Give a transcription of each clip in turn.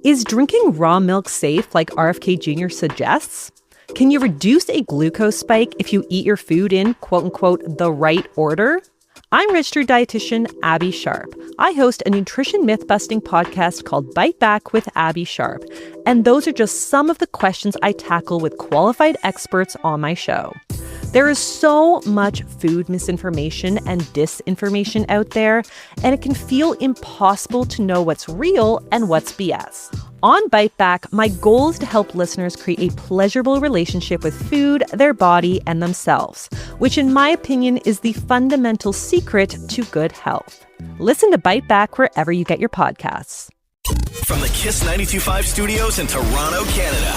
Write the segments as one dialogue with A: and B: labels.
A: Is drinking raw milk safe like RFK Jr. suggests? Can you reduce a glucose spike if you eat your food in, quote unquote, the right order? I'm registered dietitian Abby Sharp. I host a nutrition myth-busting podcast called Bite Back with Abby Sharp. And those are just some of the questions I tackle with qualified experts on my show. There is so much food misinformation and disinformation out there, and it can feel impossible to know what's real and what's BS. On Bite Back, my goal is to help listeners create a pleasurable relationship with food, their body, and themselves, which in my opinion is the fundamental secret to good health. Listen to Bite Back wherever you get your podcasts.
B: From the Kiss 92.5 studios in Toronto, Canada.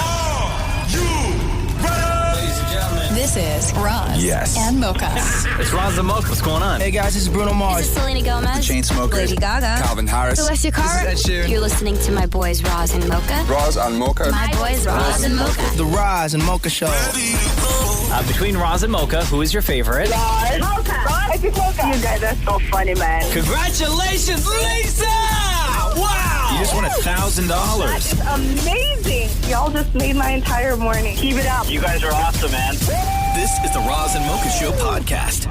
C: This is Roz and Mocha.
D: It's Roz and Mocha. What's going on?
E: Hey guys, this is Bruno Mars.
C: This is Selena Gomez.
E: The Chainsmokers.
C: Lady Gaga.
E: Calvin Harris.
C: Celestia Cara.
E: This is Ed Sheeran.
C: You're listening to my boys Roz and Mocha.
E: Roz and Mocha.
C: My boys Roz and Mocha.
E: The Roz and Mocha Show.
D: Between Roz and Mocha, who is your favorite?
F: Roz. Mocha. Roz. Mocha. You guys are so funny, man.
D: Congratulations, Lisa! Wow! You just won $1,000.
F: That is amazing. Y'all just made my entire morning. Keep it up.
B: You guys are awesome, man. This is the Roz and Mocha Show podcast.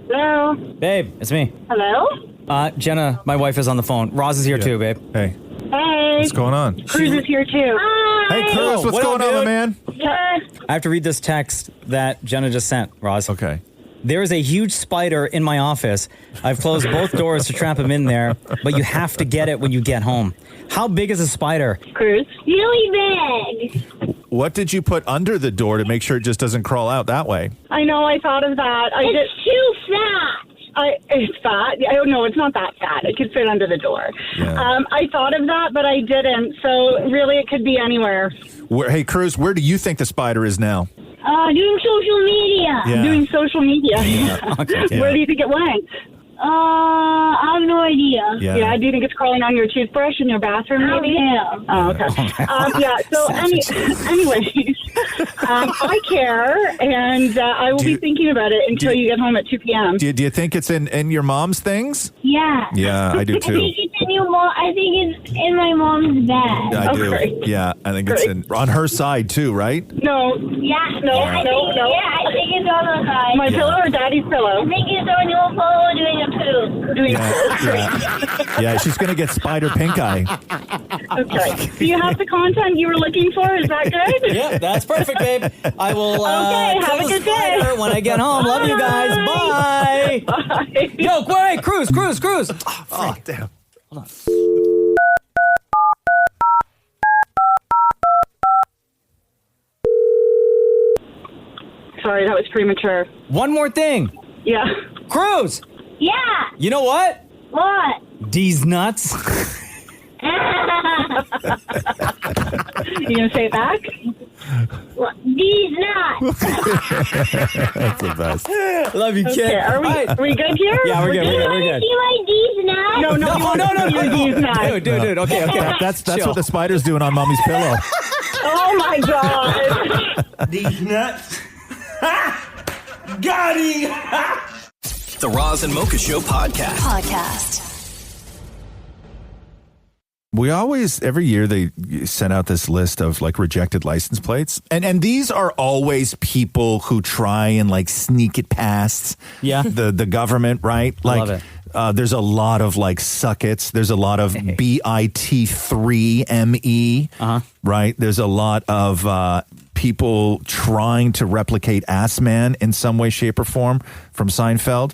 F: Hello.
G: Babe, it's me.
F: Hello.
G: Jenna, my wife, is on the phone. Roz is here too, babe.
H: Hey,
F: Hey.
H: what's going on?
F: Cruze is here too.
H: Hey, Cruze, what's
G: What
H: going
G: up,
H: on,
G: dude?
H: man?
G: I have to read this text that Jenna just sent, Roz.
H: Okay.
G: There is a huge spider in my office. I've closed both doors to trap him in there, but you have to get it when you get home. How big is a spider?
F: Cruze.
I: Really big.
H: What did you put under the door to make sure it just doesn't crawl out that way?
F: I know. I thought of that.
I: It's too fat.
F: It's fat. I don't know. It's not that fat. It could fit under the door.
H: Yeah.
F: I thought of that, but I didn't. So really, it could be anywhere.
H: Hey, Cruze, where do you think the spider is now?
I: Doing social media.
H: Yeah.
F: Doing social media.
G: Okay.
F: Where do you think it went?
I: I have no idea.
F: Yeah. Do you think it's crawling on your toothbrush in your bathroom, maybe?
I: Yeah.
F: Oh, okay. Yeah. So, anyways, I care, and I will be thinking about it until you get home at 2 p.m.
H: Do you think it's in your mom's things?
I: Yeah.
H: Yeah, I do
I: I
H: too.
I: think it's in your mom. I think it's in my mom's bag.
H: I do.
F: Okay.
H: Yeah, I think it's on her side too, right?
F: No.
I: Yeah.
F: No.
I: I think it's on the side.
F: My pillow or Daddy's pillow?
I: I think it's on your pillow doing a poo.
H: Yeah, she's gonna get spider pink eye.
F: Okay. Do you have the content you were looking for? Is that good?
G: Yeah, that's perfect, babe. I will
F: Okay, have
G: kill
F: a
G: the
F: good day.
G: spider when I get home. Love you guys. Bye.
F: Bye.
G: Yo, wait, Cruze.
H: Oh, damn.
G: Hold on.
F: Sorry, that was premature.
G: One more thing.
F: Yeah.
G: Cruze,
I: Yeah.
G: you know what?
I: What?
G: These nuts.
F: You gonna say it back?
I: These nuts.
H: That's the best.
G: Love you, kid.
F: Okay, are we,
G: All right.
F: are we good here?
G: Yeah, we're good.
I: You
G: We're
I: want to
G: good.
I: see my D's nuts?
F: No,
G: Dude. Okay.
H: That's what the spider's doing on Mommy's pillow.
F: Oh my God.
D: These nuts. Got him.
B: The Roz and Mocha Show podcast.
H: We always, every year, they send out this list of like rejected license plates. And these are always people who try and like sneak it past the government, right? Like,
G: love it.
H: There's a lot of like suckets. There's a lot of BIT3ME, right? There's a lot of people trying to replicate Ass Man in some way, shape, or form from Seinfeld.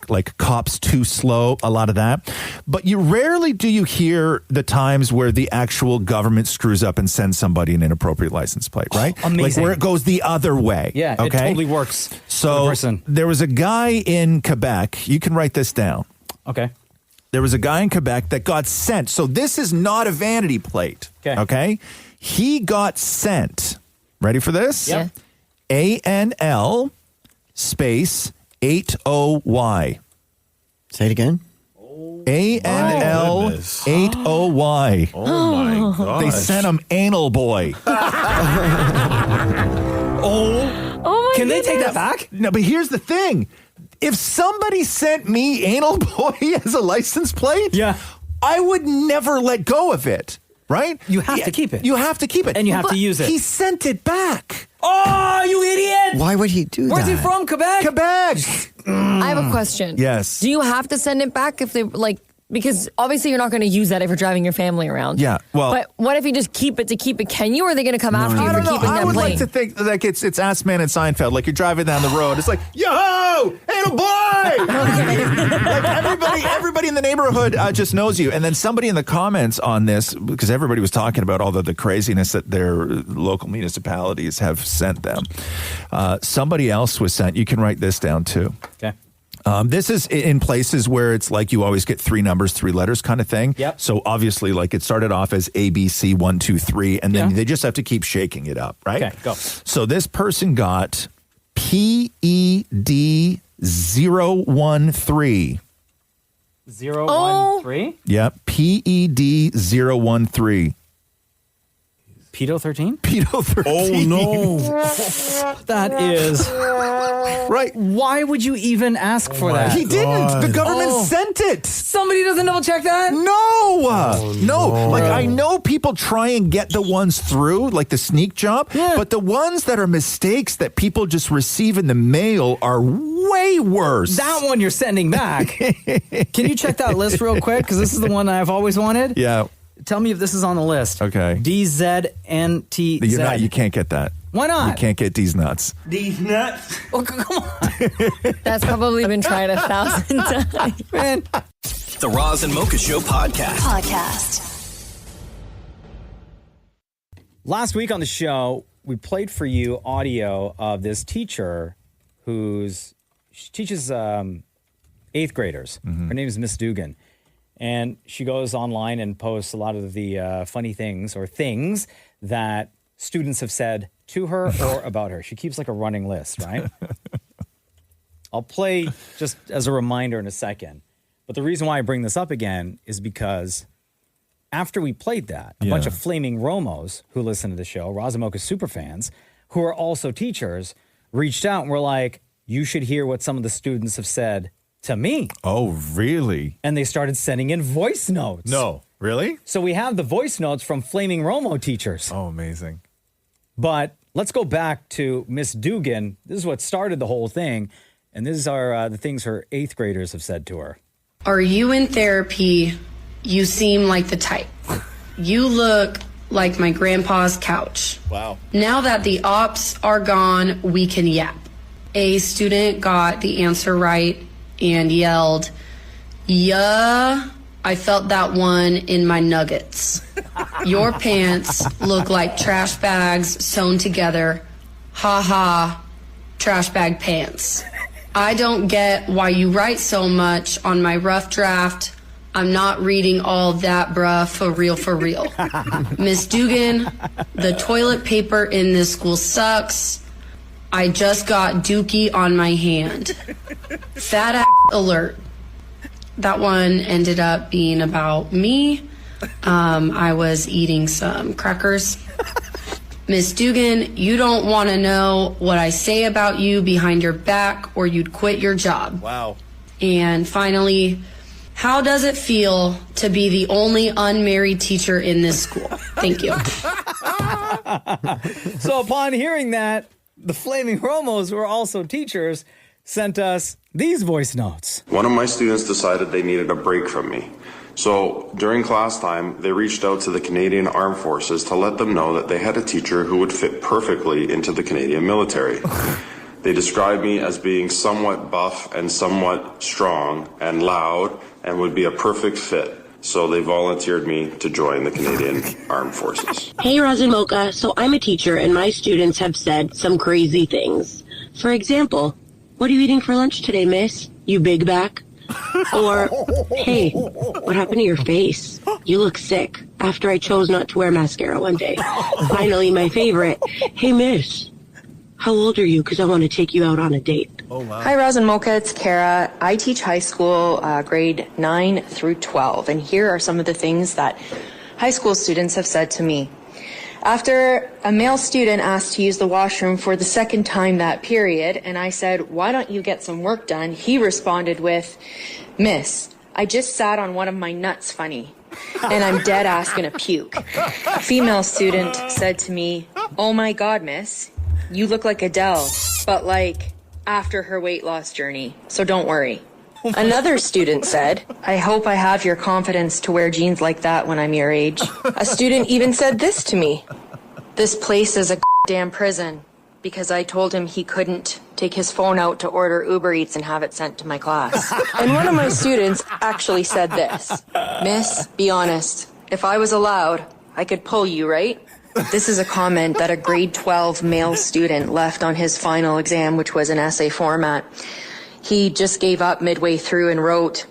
H: Like Cops Too Slow, a lot of that. But rarely do you hear the times where the actual government screws up and sends somebody an inappropriate license plate, right?
G: Amazing.
H: Like where it goes the other way.
G: Yeah,
H: okay?
G: it totally works.
H: So there was a guy in Quebec. You can write this down.
G: Okay.
H: There was a guy in Quebec that got sent. So this is not a vanity plate. Okay. He got sent. Ready for this?
G: Yeah.
H: ANL space 80Y.
J: Say it again.
H: ANL80Y.
J: Oh my gosh.
H: They sent him Anal Boy.
G: Can they take that back?
H: No, but here's the thing. If somebody sent me Anal Boy as a license plate, I would never let go of it, right?
G: You have to keep it.
H: You have to keep it.
G: And you have to use it.
H: He sent it back.
G: Oh, you idiot!
E: Why would he do
G: Where's
E: that?
G: he from? Quebec?
H: Quebec.
K: I have a question.
H: Yes.
K: Do you have to send it back if they because obviously you're not going to use that if you're driving your family around.
H: Yeah, well.
K: But what if you just keep it to keep it? Can you, or are they going to come after you for keeping that plane?
H: I would like to think like it's Ass Man and Seinfeld. Like you're driving down the road. It's like, yo, Anal Boy! Like everybody in the neighborhood just knows you. And then somebody in the comments on this, because everybody was talking about all the craziness that their local municipalities have sent them. Somebody else was sent. You can write this down too.
G: Okay.
H: This is in places where it's like you always get 3 numbers, 3 letters kind of thing.
G: Yep.
H: So obviously, like it started off as ABC 1, 2, 3, and then they just have to keep shaking it up, right?
G: Okay, go.
H: So this person got PED 013.
G: 013?
H: Yep, PED 013.
G: Pedo 13?
H: Pedo 13.
J: Oh no.
G: That is
H: right.
G: Why would you even ask for that?
H: He didn't. The government sent it.
K: Somebody doesn't double check that?
H: No. No. Like I know people try and get the ones through, like the sneak job, but the ones that are mistakes that people just receive in the mail are way worse.
G: That one you're sending back. Can you check that list real quick? Because this is the one I've always wanted.
H: Yeah.
G: Tell me if this is on the list.
H: Okay.
G: DZNTZ.
H: You can't get that.
G: Why not?
H: You can't get these nuts.
J: These nuts.
G: Oh, come on.
K: That's probably been tried 1,000 times.
G: Man.
B: The Roz and Mocha Show podcast.
G: Last week on the show, we played for you audio of this teacher she teaches 8th graders.
H: Mm-hmm.
G: Her name is Miss Dugan. And she goes online and posts a lot of the funny things or things that students have said to her or about her. She keeps like a running list, right? I'll play just as a reminder in a second. But the reason why I bring this up again is because after we played that, a bunch of flaming Romos who listen to the show, Roz and Mocha superfans, who are also teachers, reached out and were like, you should hear what some of the students have said to me.
H: Oh, really?
G: And they started sending in voice notes.
H: No. Really?
G: So we have the voice notes from Flaming Romo teachers.
H: Oh, amazing.
G: But let's go back to Miss Dugan. This is what started the whole thing. And these are the things her 8th graders have said to her.
L: Are you in therapy? You seem like the type. You look like my grandpa's couch.
J: Wow.
L: Now that the ops are gone, we can yap. A student got the answer right and yelled, "Yeah, I felt that one in my nuggets. Your pants look like trash bags sewn together. Ha ha, trash bag pants. I don't get why you write so much on my rough draft. I'm not reading all that, bruh, for real, for real. Miss Dugan, the toilet paper in this school sucks. I just got dookie on my hand. Fat ass alert." That one ended up being about me. I was eating some crackers. Miss Dugan, you don't want to know what I say about you behind your back or you'd quit your job.
J: Wow.
L: And finally, how does it feel to be the only unmarried teacher in this school? Thank you.
G: So upon hearing that, the Flaming Romos, who are also teachers, sent us these voice notes.
M: One of my students decided they needed a break from me. So during class time, they reached out to the Canadian Armed Forces to let them know that they had a teacher who would fit perfectly into the Canadian military. They described me as being somewhat buff and somewhat strong and loud and would be a perfect fit. So they volunteered me to join the Canadian Armed Forces.
N: Hey, Roz and Mocha. So I'm a teacher and my students have said some crazy things. For example, "What are you eating for lunch today, miss? You big back?" Or, "Hey, what happened to your face? You look sick," after I chose not to wear mascara one day. Finally, my favorite, "Hey, miss, how old are you? Because I want to take you out on a date."
H: Oh, wow.
O: Hi, Roz and Mocha. It's Kara. I teach high school grade 9 through 12, and here are some of the things that high school students have said to me. After a male student asked to use the washroom for the second time that period, and I said, "Why don't you get some work done?" he responded with, "Miss, I just sat on one of my nuts funny, and I'm dead ass gonna puke." A female student said to me, "Oh my God, miss, you look like Adele, but like after her weight loss journey, so don't worry." Another student said, "I hope I have your confidence to wear jeans like that when I'm your age." A student even said this to me, "This place is a damn prison," because I told him he couldn't take his phone out to order Uber Eats and have it sent to my class. And one of my students actually said this, "Miss, be honest, if I was allowed, I could pull you, right?" This is a comment that a grade 12 male student left on his final exam, which was an essay format. He just gave up midway through and wrote,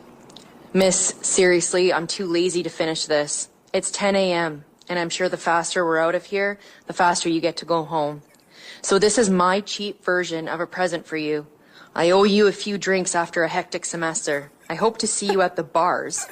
O: "Miss, seriously, I'm too lazy to finish this. It's 10 a.m., and I'm sure the faster we're out of here, the faster you get to go home. So this is my cheap version of a present for you. I owe you a few drinks after a hectic semester. I hope to see you at the bars.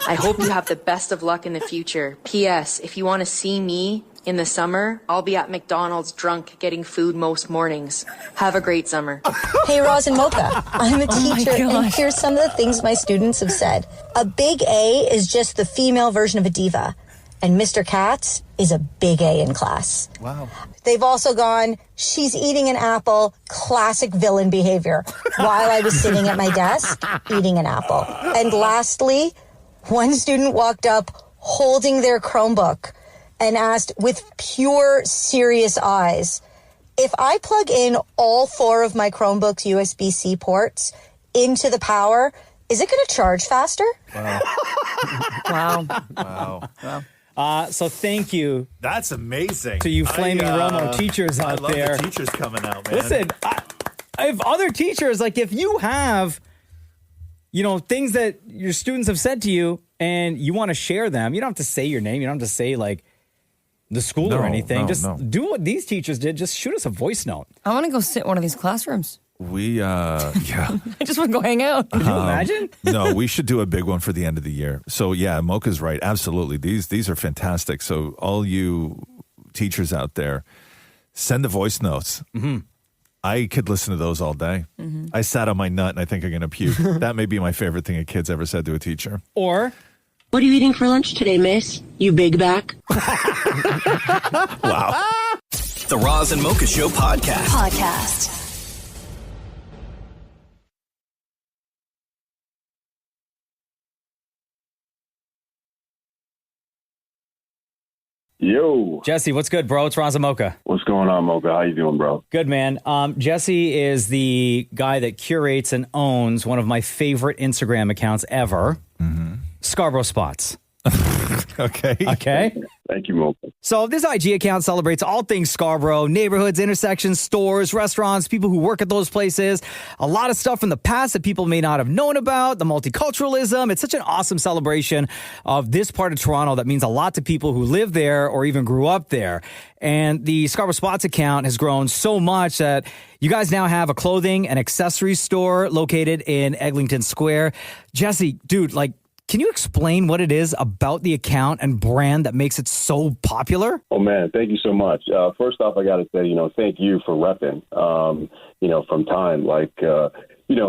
O: I hope you have the best of luck in the future. P.S. If you want to see me in the summer, I'll be at McDonald's drunk getting food most mornings. Have a great summer."
P: Hey, Roz and Mocha. I'm a teacher, and
K: gosh.
P: here's some of the things my students have said. A big A is just the female version of a diva, and Mr. Katz is a big A in class.
H: Wow.
P: They've also gone, "She's eating an apple," classic villain behavior, while I was sitting at my desk eating an apple. And lastly, one student walked up holding their Chromebook and asked with pure serious eyes, "If I plug in all 4 of my Chromebook's USB-C ports into the power, is it going to charge faster?"
K: Wow.
H: Wow.
G: So thank you.
H: That's amazing.
G: To you flaming Romo teachers out
H: I love
G: there.
H: the teachers coming out, man.
G: Listen, if other teachers, like if you have, things that your students have said to you and you want to share them, you don't have to say your name. You don't have to say like the school or anything. Just do what these teachers did. Just shoot us a voice note.
K: I want to go sit in one of these classrooms.
H: We, yeah.
K: I just want to go hang out.
G: Could you imagine?
H: No, we should do a big one for the end of the year. So yeah, Mocha's right. Absolutely. These are fantastic. So all you teachers out there, send the voice notes.
G: Mm-hmm.
H: I could listen to those all day.
K: Mm-hmm.
H: I sat on my nut and I think I'm going to puke. That may be my favorite thing a kid's ever said to a teacher.
G: Or,
N: "What are you eating for lunch today, miss? You big back?"
H: Wow.
B: The Roz and Mocha Show podcast.
Q: Yo.
G: Jesse, what's good, bro? It's Roz and Mocha.
Q: What's going on, Mocha? How you doing, bro?
G: Good, man. Jesse is the guy that curates and owns one of my favorite Instagram accounts ever, Scarborough Spots.
H: Okay.
Q: Thank you, Mocha.
G: So this IG account celebrates all things Scarborough, neighborhoods, intersections, stores, restaurants, people who work at those places, a lot of stuff from the past that people may not have known about, the multiculturalism. It's such an awesome celebration of this part of Toronto that means a lot to people who live there or even grew up there. And the Scarborough Spots account has grown so much that you guys now have a clothing and accessories store located in Eglinton Square. Jesse, dude, can you explain what it is about the account and brand that makes it so popular?
Q: Oh, man, thank you so much. First off, I got to say, thank you for repping, from time. To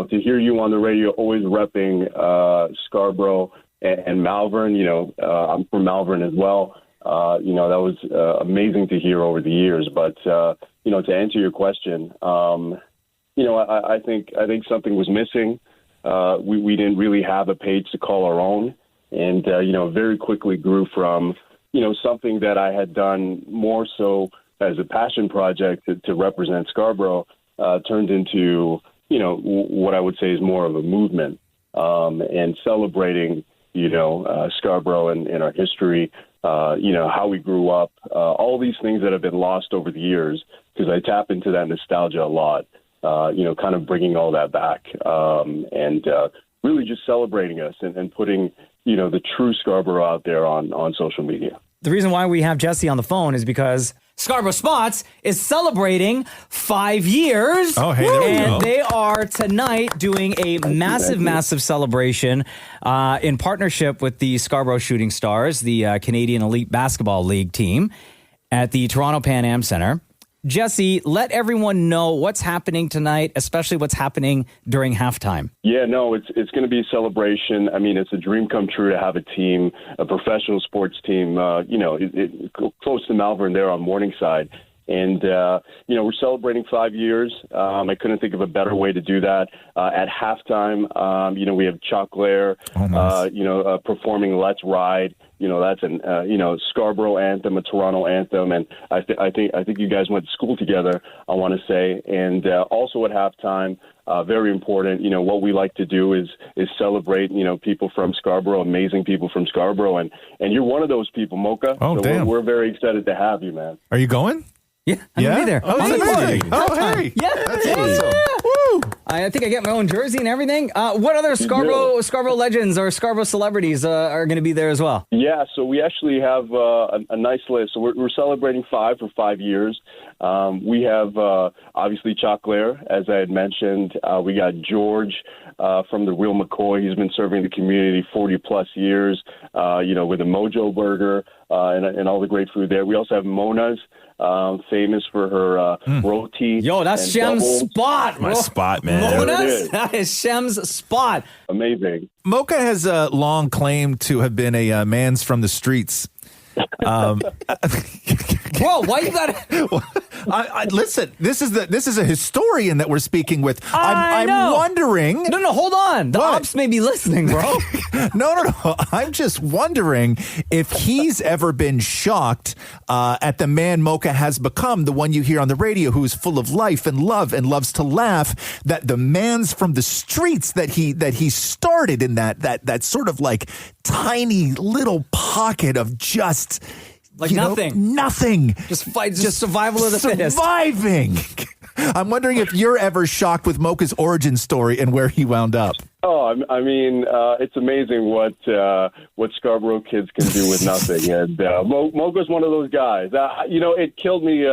Q: hear you on the radio, always repping Scarborough and Malvern, I'm from Malvern as well. That was amazing to hear over the years. But, to answer your question, I think something was missing. We didn't really have a page to call our own, and very quickly grew from something that I had done more so as a passion project to represent Scarborough, turned into what I would say is more of a movement, and celebrating Scarborough and our history, how we grew up, all these things that have been lost over the years, because I tap into that nostalgia a lot. Kind of bringing all that back, and really just celebrating us and putting, the true Scarborough out there on social media.
G: The reason why we have Jesse on the phone is because Scarborough Spots is celebrating 5 years.
H: Oh, hey, there we
G: and
H: go.
G: they are tonight doing a massive celebration in partnership with the Scarborough Shooting Stars, the Canadian Elite Basketball League team at the Toronto Pan Am Centre. Jesse, let everyone know what's happening tonight, especially what's happening during halftime.
Q: Yeah, no, it's going to be a celebration. I mean, it's a dream come true to have a team, a professional sports team, close to Malvern there on Morningside. And, we're celebrating 5 years. I couldn't think of a better way to do that. At halftime, we have Chocolare, performing Let's Ride. That's an, Scarborough anthem, a Toronto anthem. And I think you guys went to school together, I want to say. And also at halftime, very important, what we like to do is celebrate, people from Scarborough, amazing people from Scarborough. And you're one of those people, Mocha.
H: Oh,
Q: so
H: damn.
Q: We're very excited to have you, man.
H: Are you going?
G: Yeah, I'm going to be there.
H: Oh,
G: On the
H: amazing.
G: party.
H: Oh, hey.
G: Yeah,
H: That's awesome. Woo.
G: I think I get my own jersey and everything. What other Scarborough legends or Scarborough celebrities are going to be there as well?
Q: Yeah, so we actually have a nice list. So we're celebrating 5 for 5 years. We have obviously Chocolare, as I had mentioned. We got George from the Real McCoy. He's been serving the community 40 plus years. With a Mojo Burger and all the great food there. We also have Mona's. Famous for her roti.
G: Yo, that's Shem's spot.
H: My spot, man.
G: Mona's? That is Shem's spot.
Q: Amazing.
H: Mocha has long claimed to have been a man's from the streets.
G: Bro, why you got?
H: Listen, this is a historian that we're speaking with.
G: I
H: I'm
G: know.
H: wondering.
G: No, hold on. The ops may be listening, bro.
H: No. I'm just wondering if he's ever been shocked at the man Mocha has become, the one you hear on the radio, who is full of life and love and loves to laugh. That the man's from the streets that he started in that sort of like tiny little pocket of just. Nothing.
G: Just fight. Just survival of the fittest.
H: Surviving. I'm wondering if you're ever shocked with Mocha's origin story and where he wound up.
Q: Oh, I mean, it's amazing what Scarborough kids can do with nothing. And Mocha's one of those guys. It killed me,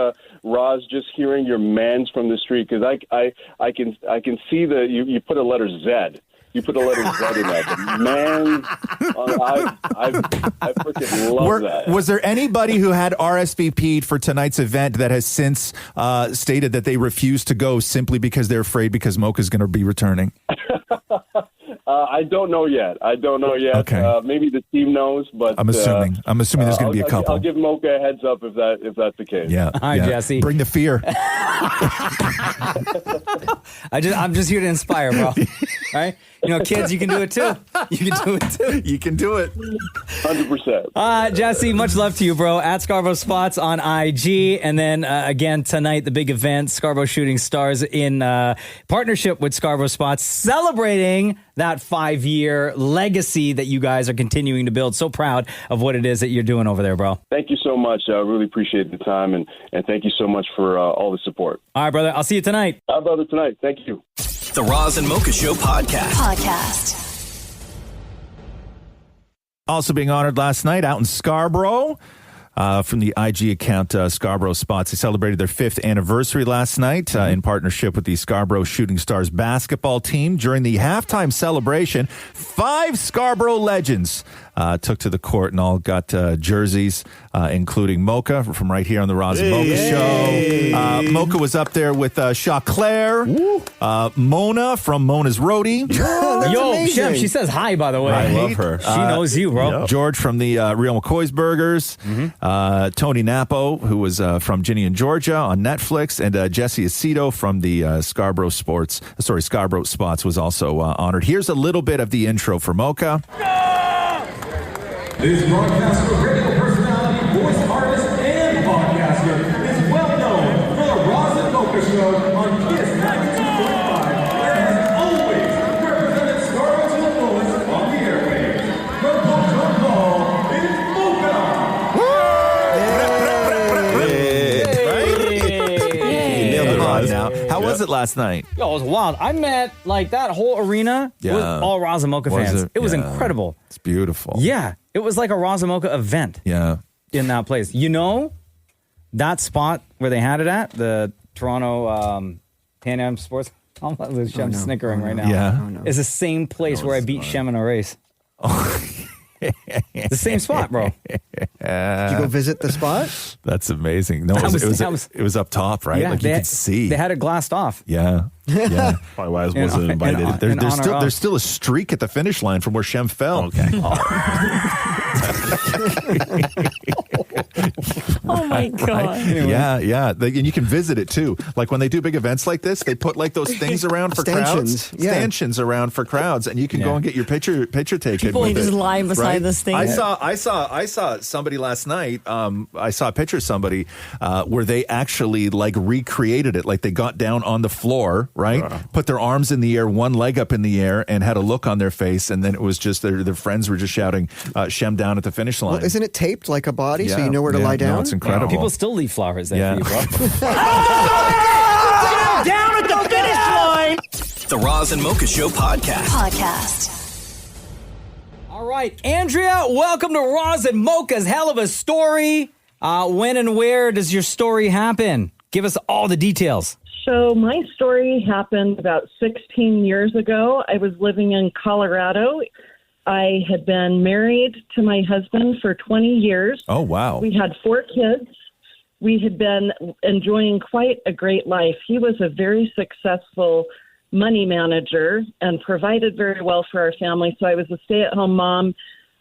Q: Roz, just hearing your man's from the street, because I can see you put a letter Z. You put the letter Z in that. Man, I freaking love that.
H: Was there anybody who had RSVP'd for tonight's event that has since stated that they refuse to go simply because they're afraid because Mocha's going to be returning?
Q: I don't know yet.
H: Okay.
Q: Maybe the team knows, but
H: I'm assuming there's going to be a couple.
Q: I'll give Mocha a heads up if that's the case.
H: Yeah.
G: Hi, Jesse.
H: Bring the fear.
G: I'm just here to inspire, bro. All right? Kids, you can do it too. You can do it.
Q: 100%.
G: Jesse, much love to you, bro. At Scarborough Spots on IG. And then again, tonight, the big event, Scarborough Shooting Stars in partnership with Scarborough Spots, celebrating that 5-year legacy that you guys are continuing to build. So proud of what it is that you're doing over there, bro.
Q: Thank you so much. I really appreciate the time, and thank you so much for all the support.
G: All right, brother. I'll see you tonight.
Q: Brother, tonight. Thank you.
B: The Roz and Mocha Show podcast.
H: Also being honored last night out in Scarborough. From the IG account Scarborough Spots. They celebrated their 5th anniversary last night in partnership with the Scarborough Shooting Stars basketball team. During the halftime celebration, 5 Scarborough legends took to the court and all got jerseys, including Mocha from right here on the Roz and Mocha Show. Mocha was up there with Chocolare, Mona from Mona's Roadie.
G: Yo, Shem, she says hi, by the way.
H: I love her.
G: She knows you, bro.
H: Yep. George from the Real McCoy's Burgers. Tony Napo, who was from Ginny and Georgia on Netflix, and Jesse Aceto from the Scarborough Spots was also honored. Here's a little bit of the intro for Mocha.
J: This broadcaster, radio personality, voice artist, and podcaster is well known for the Roz and Mocha Show on Kiss 92.5, and has always represented Scarborough's influence on the airwaves. The Mocha Ball is Mocha!
H: You nailed it, Roz. Now, how was it last night?
G: Yo, it was wild. I met that whole arena with all Roz and Mocha fans. It was incredible.
H: It's beautiful.
G: Yeah. It was like a Roz and Mocha event.
H: Yeah.
G: In that place. that spot where they had it at, the Toronto Pan Am Sports Complex, Shem's snickering right now.
H: Yeah.
G: Is the same place where I beat Shem in a race. The same spot, bro.
R: Did you go visit the spot?
H: That's amazing. No, it was up top, right?
G: Yeah,
H: like you could see.
G: They had it glassed off.
H: Yeah. Yeah.
S: Probably why I wasn't invited.
H: There's still a streak at the finish line from where Shem fell.
S: Okay.
K: Oh my God.
H: Right?
G: Anyway.
H: Yeah. And you can visit it too. Like when they do big events like this, they put like those things around for crowds. Stanchions around for crowds, and you can go and get your picture taken.
K: People just lying beside this thing.
H: I saw somebody last night. I saw a picture of somebody where they actually like recreated it. Like they got down on the floor, right? Put their arms in the air, one leg up in the air, and had a look on their face. And then it was just their friends were just shouting Shem down at the finish line.
R: Well, isn't it taped like a body so you know where to lie down?
H: No, it's incredible.
G: People still leave flowers there for you, bro.
D: Down at the finish line.
B: The Roz and Mocha Show podcast.
G: All right, Andrea, welcome to Roz and Mocha's Hell of a Story. When and where does your story happen? Give us all the details.
F: So my story happened about 16 years ago. I was living in Colorado. I had been married to my husband for 20 years.
H: Oh, wow.
F: We had 4 kids. We had been enjoying quite a great life. He was a very successful money manager and provided very well for our family. So I was a stay-at-home mom.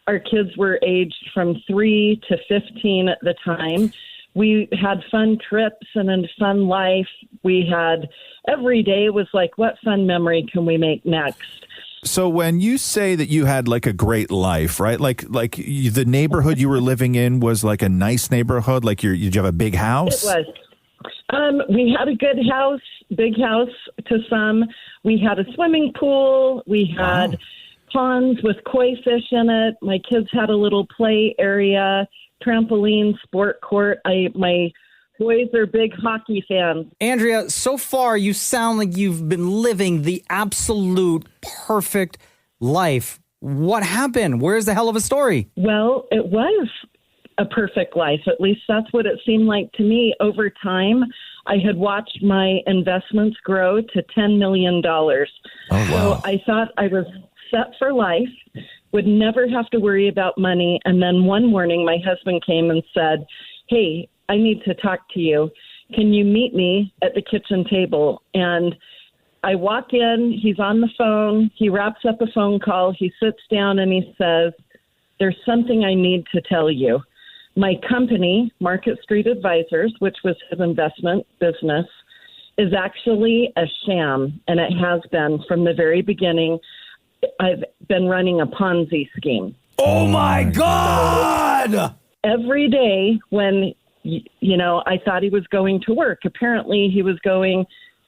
F: Our kids were aged from 3 to 15 at the time. We had fun trips and a fun life. We had every day was like, what fun memory can we make next?
H: So when you say that you had like a great life, right? Like the neighborhood you were living in was like a nice neighborhood. Like did you have a big house?
F: It was. We had a good house, big house to some. We had a swimming pool. We had ponds with koi fish in it. My kids had a little play area, trampoline, sport court. My boys are big hockey fans.
G: Andrea, so far you sound like you've been living the absolute perfect life. What happened? Where's the hell of a story?
F: Well, it was a perfect life. At least that's what it seemed like to me. Over time, I had watched my investments grow to $10 million. Oh, wow. So I thought I was set for life, would never have to worry about money. And then one morning, my husband came and said, hey, I need to talk to you. Can you meet me at the kitchen table? And I walk in, he's on the phone, he wraps up a phone call, he sits down and he says, there's something I need to tell you. My company, Market Street Advisors, which was his investment business, is actually a sham, and it has been from the very beginning. I've been running a Ponzi scheme.
G: Oh, my God!
F: Every day when, I thought he was going to work, apparently he was going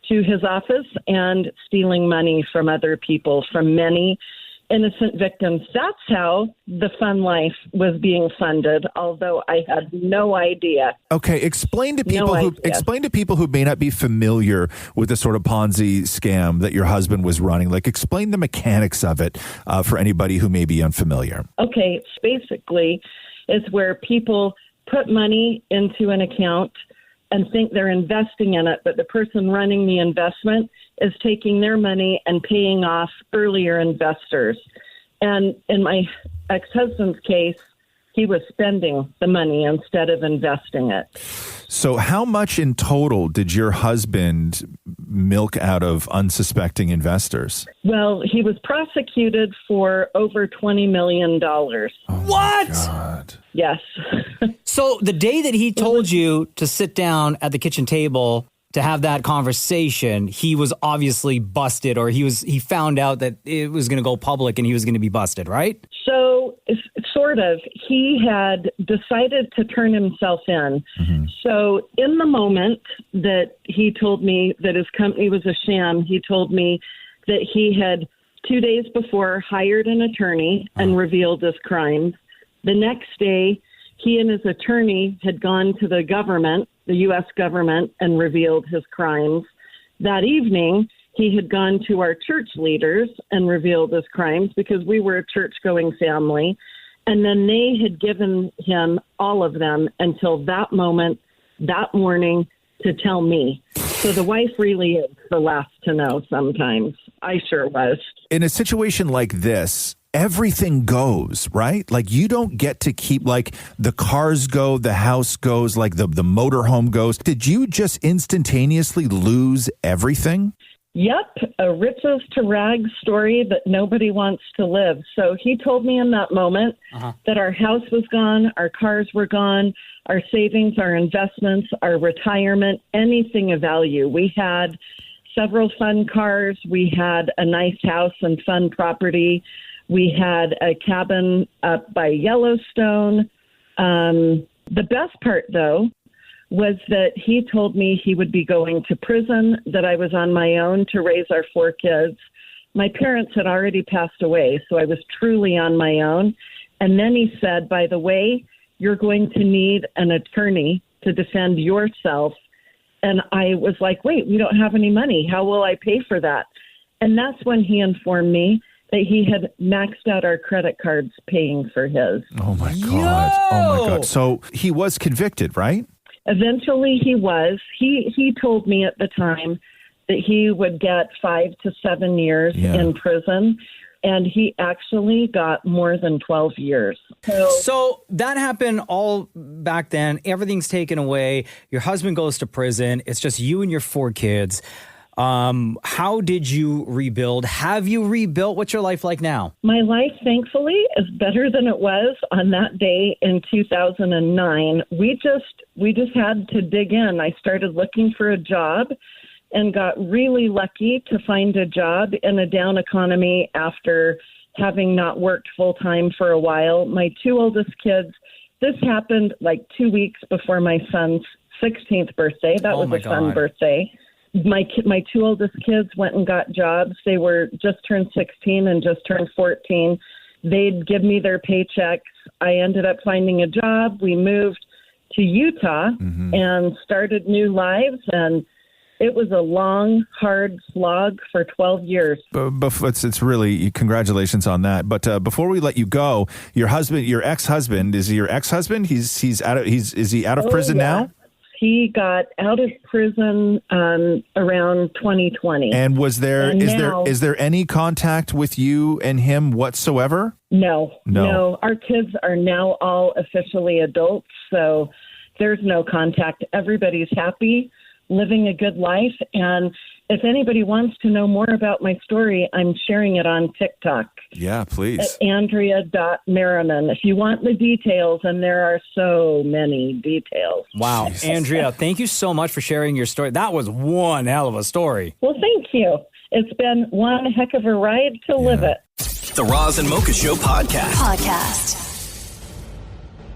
F: to his office and stealing money from other people, from many innocent victims. That's how the fun life was being funded, although I had no idea.
H: Okay, explain to people who may not be familiar with the sort of Ponzi scam that your husband was running. Like, explain the mechanics of it for anybody who may be unfamiliar.
F: Okay, basically, it's where people put money into an account and think they're investing in it, but the person running the investment is taking their money and paying off earlier investors. And in my ex-husband's case, he was spending the money instead of investing it.
H: So how much in total did your husband milk out of unsuspecting investors?
F: Well, he was prosecuted for over $20 million.
G: What?
H: God.
F: Yes.
G: So the day that he told you to sit down at the kitchen table to have that conversation, he was obviously busted, or he found out that it was going to go public and he was going to be busted, right?
F: So sort of. He had decided to turn himself in. Mm-hmm. So in the moment that he told me that his company was a sham, he told me that he had 2 days before hired an attorney and revealed his crimes. The next day, he and his attorney had gone to the government, the U.S. government, and revealed his crimes. That evening, he had gone to our church leaders and revealed his crimes because we were a church-going family. And then they had given him, all of them, until that moment that morning to tell me. So the wife really is the last to know sometimes. I sure was.
H: In a situation like this, everything goes, right? Like you don't get to keep, like the cars go, the house goes, like the motorhome goes. Did you just instantaneously lose everything?
F: Yep, a riches to rags story that nobody wants to live. So he told me in that moment that our house was gone, our cars were gone, our savings, our investments, our retirement, anything of value. We had several fun cars. We had a nice house and fun property. We had a cabin up by Yellowstone. The best part, though, was that he told me he would be going to prison, that I was on my own to raise our 4 kids. My parents had already passed away, so I was truly on my own. And then he said, by the way, you're going to need an attorney to defend yourself. And I was like, wait, we don't have any money. How will I pay for that? And that's when he informed me that he had maxed out our credit cards paying for his.
H: Oh, my God. Oh, my God. So he was convicted, right?
F: Eventually he was. He told me at the time that he would get 5 to 7 years in prison, and he actually got more than 12 years.
G: So that happened all back then. Everything's taken away. Your husband goes to prison. It's just you and your 4 kids. How did you rebuild? Have you rebuilt? What's your life like now?
F: My life, thankfully, is better than it was on that day in 2009. We just had to dig in. I started looking for a job and got really lucky to find a job in a down economy after having not worked full time for a while. My 2 oldest kids, this happened like 2 weeks before my son's 16th birthday. That was a fun birthday. My 2 oldest kids went and got jobs. They were just turned 16 and just turned 14. They'd give me their paychecks. I ended up finding a job. We moved to Utah and started new lives. And it was a long, hard slog for 12 years.
H: It's really, congratulations on that. But before we let you go, your husband, your ex-husband, is he your ex-husband? Is he out of prison now?
F: He got out of prison around 2020.
H: And is there any contact with you and him whatsoever?
F: No. Our kids are now all officially adults, so there's no contact. Everybody's happy, living a good life. And if anybody wants to know more about my story, I'm sharing it on TikTok.
H: Yeah, please.
F: At Andrea.Merriman. If you want the details, and there are so many details.
G: Wow. Jesus. Andrea, thank you so much for sharing your story. That was one hell of a story.
F: Well, thank you. It's been one heck of a ride to live it.
B: The Roz and Mocha Show podcast.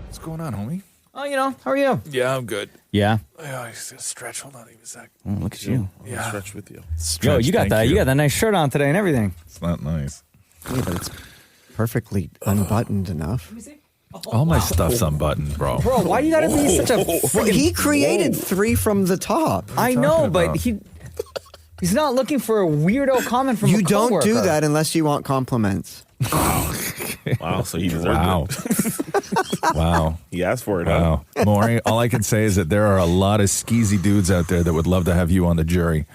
H: What's going on, homie?
G: Oh, how are you?
H: Yeah, I'm good.
G: Yeah.
H: I just gotta stretch. Hold on, give me a sec.
G: Oh, look at you.
H: Yeah.
E: Stretch with you.
G: Yo, you got that. You got that nice shirt on today and everything.
H: It's not nice.
R: Yeah, but it's perfectly unbuttoned enough.
H: All my stuff's unbuttoned, bro.
G: Bro, why you gotta be such a freaking...
R: He created 3 from the top.
G: I know, but he's not looking for a weirdo comment from a coworker.
R: You don't do that unless you want compliments.
E: Wow, so he deserved it.
H: Wow.
E: He asked for it.
H: Wow. Maury, all I can say is that there are a lot of skeezy dudes out there that would love to have you on the jury.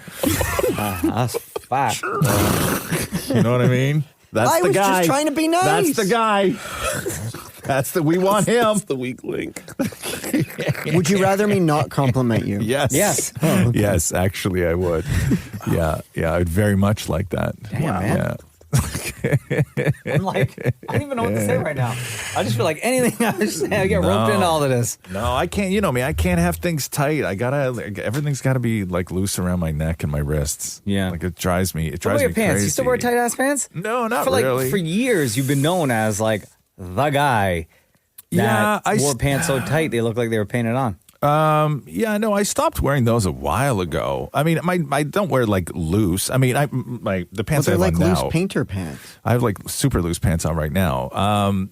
G: That's fact.
H: You know what I mean? That's the guy.
R: I was just trying to be nice.
H: That's the guy. We want him.
E: That's the weak link.
R: Would you rather me not compliment you?
H: Yes.
R: Oh, okay.
H: Yes, actually I would. Yeah, I'd very much like that.
G: Damn, man.
H: Yeah.
G: I'm like, I don't even know what to say right now. I just feel like anything I say, I get roped into all of this.
H: No, I can't. You know me. I can't have things tight. Everything's got to be like loose around my neck and my wrists.
G: Yeah,
H: like it drives me. It
G: drives
H: me
G: me crazy. Pants? You still wear tight ass pants?
H: No, not
G: really. For years, you've been known as like the guy that wore pants so tight they look like they were painted on.
H: I stopped wearing those a while ago. I mean, I don't wear like loose. I mean, the pants I have
R: like
H: on now.
R: Loose painter pants.
H: I have like super loose pants on right now.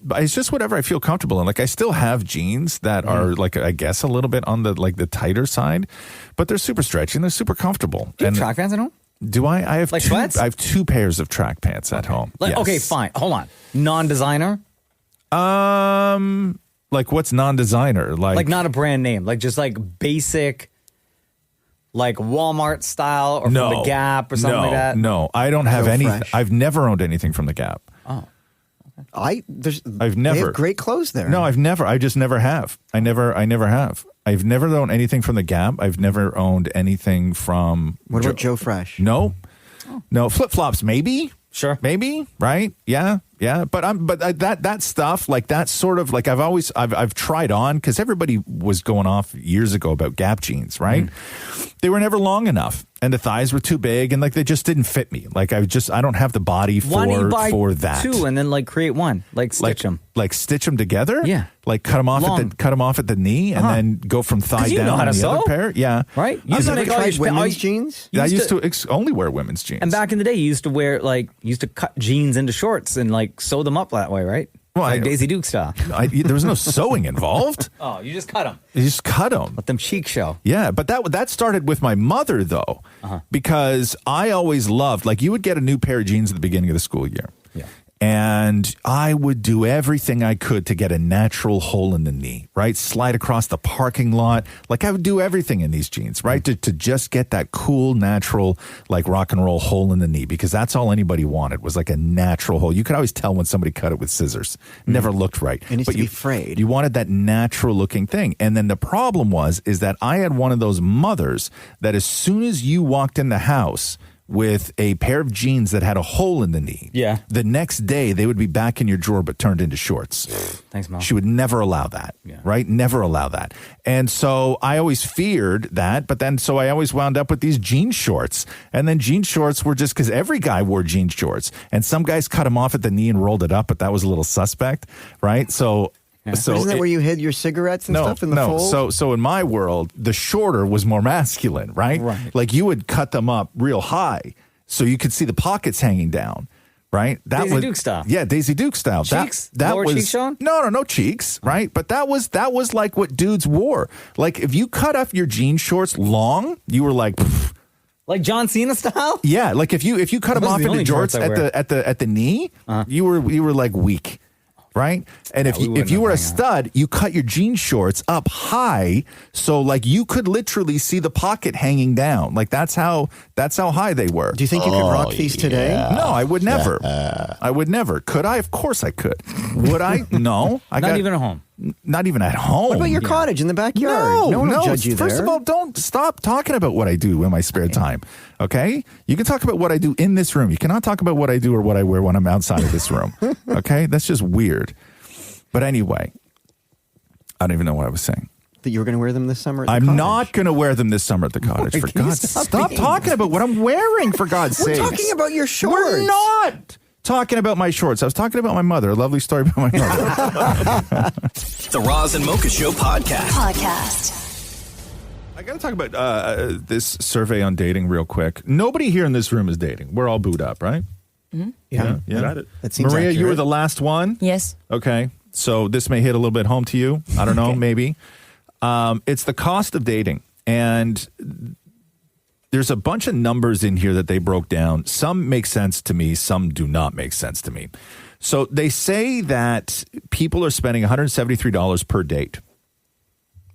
H: But it's just whatever I feel comfortable in. Like I still have jeans that are like, I guess a little bit on the tighter side, but they're super stretchy and they're super comfortable.
G: Do you have track pants at home?
H: Do I? I have
G: like sweats?
H: I have 2 pairs of track pants at home.
G: Yes. Okay, fine. Hold on. Non-designer?
H: Like what's non-designer?
G: Like not a brand name, like just like basic, like Walmart style or from the Gap or something like that.
H: No, I don't have
R: Joe
H: any.
R: Fresh.
H: I've never owned anything from the Gap.
G: Oh,
H: I've
R: They
H: never.
R: have great clothes there.
H: No, I've never. I just never have. I never have. I've never owned anything from the Gap. I've never owned anything from.
R: What about Joe Fresh?
H: No, no flip flops. Maybe.
G: Sure.
H: Maybe. Right. Yeah. Yeah. But that stuff, like that sort of like I've tried on because everybody was going off years ago about Gap jeans. Right. They were never long enough. And the thighs were too big, and like they just didn't fit me. Like I don't have the body
G: Why don't you buy
H: for that.
G: two and then like create one, like stitch them,
H: like stitch them together.
G: Yeah,
H: like cut them off at the knee, and then go from thigh
G: you
H: down
G: know how
H: on
G: to
H: the other
G: sew.
H: pair. Yeah,
G: right. You used to make all your
R: women's jeans.
H: I used to only wear women's jeans.
G: And back in the day, you used to cut jeans into shorts and like sew them up that way, right?
H: Well,
G: like Daisy Duke style.
H: There was no sewing involved.
G: Oh, you just cut them.
H: You just cut them.
G: Let them cheeks show.
H: Yeah, but that started with my mother, though, because I always loved, like, you would get a new pair of jeans at the beginning of the school year.
G: Yeah.
H: And I would do everything I could to get a natural hole in the knee, right? Slide across the parking lot. Like I would do everything in these jeans, right? To just get that cool, natural, like rock and roll hole in the knee, because that's all anybody wanted was like a natural hole. You could always tell when somebody cut it with scissors. Never looked right.
R: It needs to be frayed.
H: You wanted that natural looking thing. And then the problem is that I had one of those mothers that as soon as you walked in the house with a pair of jeans that had a hole in the knee.
G: Yeah.
H: The next day, they would be back in your drawer, but turned into shorts.
G: Thanks, Mom.
H: She would never allow that, right? Never allow that. And so I always feared that, but then so I always wound up with these jean shorts. And then jean shorts were just because every guy wore jean shorts. And some guys cut them off at the knee and rolled it up, but that was a little suspect, right? So...
R: Yeah. So isn't that where you hid your cigarettes and stuff in the fold?
H: So in my world, the shorter was more masculine, right?
R: Right.
H: Like you would cut them up real high so you could see the pockets hanging down, right?
G: Daisy Duke style.
H: Yeah, Daisy Duke style.
G: Cheeks?
H: That
G: Lower
H: was
G: cheeks showing?
H: No cheeks, right? But that was like what dudes wore. Like if you cut off your jean shorts long, you were like. Pff.
G: Like John Cena style?
H: Yeah, like if you cut them
G: Those are
H: off
G: the
H: into
G: only
H: jorts
G: shorts
H: at the knee, you were like weak. Right? And if you were a stud, you cut your jean shorts up high so like you could literally see the pocket hanging down. Like that's how high they were.
R: Do you think you could rock these today?
H: No, I would never. I would never. Could I? Of course I could. Would I? No.
G: Not even at home.
H: Not even at home.
R: What about your cottage in the backyard? No one will judge you there.
H: First of all, don't stop talking about what I do in my spare time. Okay? You can talk about what I do in this room. You cannot talk about what I do or what I wear when I'm outside of this room. Okay? That's just weird. But anyway, I don't even know what I was saying.
R: That you were going to wear them this summer at the
H: I'm
R: cottage?
H: not going to wear them this summer at the cottage. For God's sake. Stop talking about what I'm wearing, for God's sake.
R: We're talking about your shorts.
H: We're not talking about my shorts. I was talking about my mother. A lovely story about my mother.
B: The Roz and Mocha Show podcast.
H: I got to talk about this survey on dating real quick. Nobody here in this room is dating. We're all booed up, right?
K: Mm-hmm.
H: Yeah.
E: Got it.
R: That seems
H: Maria,
R: accurate.
H: you were the last one?
K: Yes.
H: Okay. So this may hit a little bit home to you. I don't know, maybe. It's the cost of dating. And there's a bunch of numbers in here that they broke down. Some make sense to me. Some do not make sense to me. So they say that people are spending $173 per date.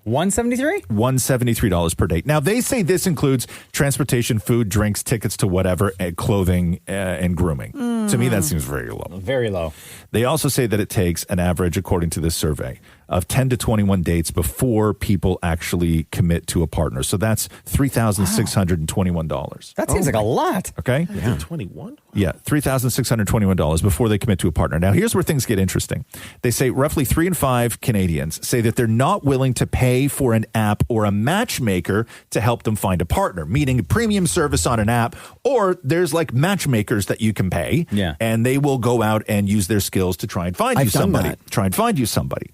G: $173?
H: $173 per date. Now, they say this includes transportation, food, drinks, tickets to whatever, and clothing, and grooming. To me, that seems very low.
G: Very low.
H: They also say that it takes an average, according to this survey, of 10 to 21 dates before people actually commit to a partner. So that's $3,621.
G: That seems like a lot.
H: Okay?
E: Yeah. 21?
H: Yeah, $3,621 before they commit to a partner. Now, here's where things get interesting. They say roughly 3 in 5 Canadians say that they're not willing to pay for an app or a matchmaker to help them find a partner, meaning a premium service on an app, or there's like matchmakers that you can pay, and they will go out and use their skills to try and find you somebody. Try and find you somebody.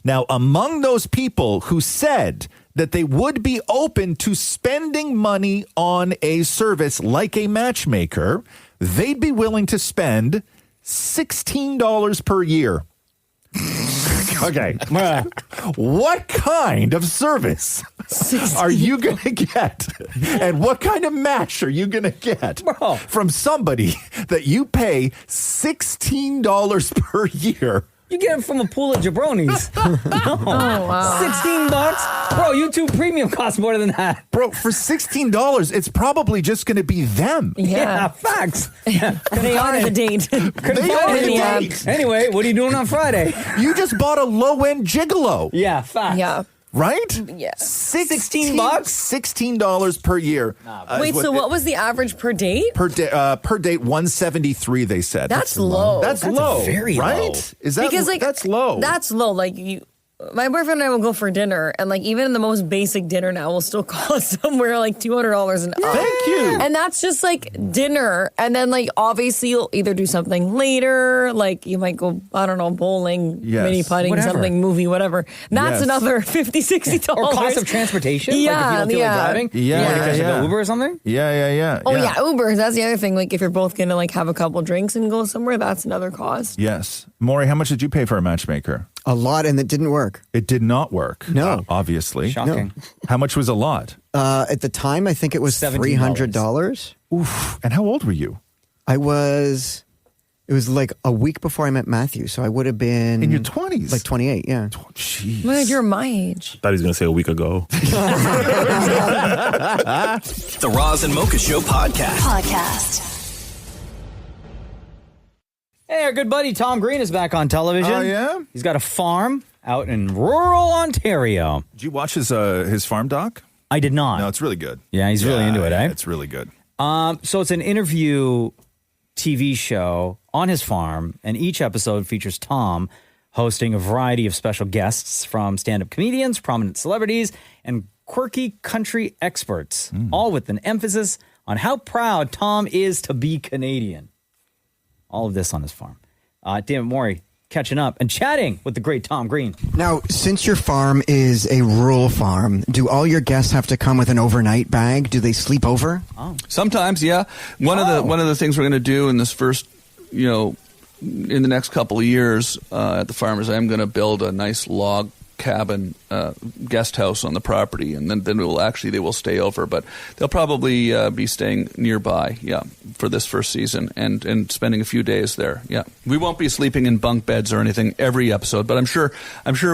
H: Now, among those people who said that they would be open to spending money on a service like a matchmaker, they'd be willing to spend $16 per year. Okay. What kind of service are you going to get? And what kind of match are you going to get from somebody that you pay $16 per year
G: You get it from a pool of jabronis. No.
K: Oh, wow.
G: $16? Bro, YouTube Premium costs more than that.
H: Bro, for $16, it's probably just going to be them.
G: Yeah, facts.
K: They are the date.
H: They are the date.
G: Anyway, what are you doing on Friday?
H: You just bought a low-end gigolo.
G: Yeah, facts.
K: Yeah.
H: Right?
K: Yeah.
G: $16?
H: $16 per year.
K: Wait, so what was the average per date?
H: Per date, $173, they said.
K: That's low.
H: That's low.
G: Very
H: right?
G: low.
H: Is that
K: Because, like,
H: that's low?
K: That's low. Like, my boyfriend and I will go for dinner, and like even the most basic dinner now will still cost somewhere like $200 and up.
H: Thank you.
K: And that's just like dinner, and then like obviously you'll either do something later, like you might go, I don't know, bowling,
H: Yes.
K: mini putting,
G: Whatever.
K: something, movie, whatever. That's
H: Yes.
K: another $50, $60.
G: Or cost of transportation?
K: Yeah,
G: like if you don't feel like driving?
H: Yeah,
G: You want to catch
H: yeah.
G: an Uber or something?
H: Yeah.
K: Oh yeah, Uber. That's the other thing. Like if you're both gonna like have a couple drinks and go somewhere, that's another cost.
H: Yes. Maury, how much did you pay for a matchmaker?
R: A lot, and it didn't work.
H: It did not work.
R: No.
H: Obviously.
G: Shocking.
H: How much was a lot?
R: At the time, I think it was
G: $17.
R: $300.
H: Oof. And how old were you?
R: It was like a week before I met Matthew, so I would have been
H: In your 20s?
R: like 28. Yeah.
H: Jeez.
K: Well, you're my age.
E: Thought he was going to say a week ago.
B: The Roz and Mocha Show podcast.
G: Hey, our good buddy Tom Green is back on television.
H: Oh, yeah?
G: He's got a farm out in rural Ontario.
H: Did you watch his farm doc?
G: I did not.
H: No, it's really good.
G: Yeah, he's really into it, eh?
H: It's really good.
G: So it's an interview TV show on his farm, and each episode features Tom hosting a variety of special guests from stand-up comedians, prominent celebrities, and quirky country experts, all with an emphasis on how proud Tom is to be Canadian. All of this on his farm. David Morey catching up and chatting with the great Tom Green.
R: Now, since your farm is a rural farm, do all your guests have to come with an overnight bag? Do they sleep over?
S: Sometimes, yeah. One of the things we're going to do in this first, in the next couple of years at the farm is I'm going to build a nice log cabin guest house on the property, and then they will stay over, but they'll probably be staying nearby, for this first season and spending a few days there. Yeah, we won't be sleeping in bunk beds or anything every episode, but I'm sure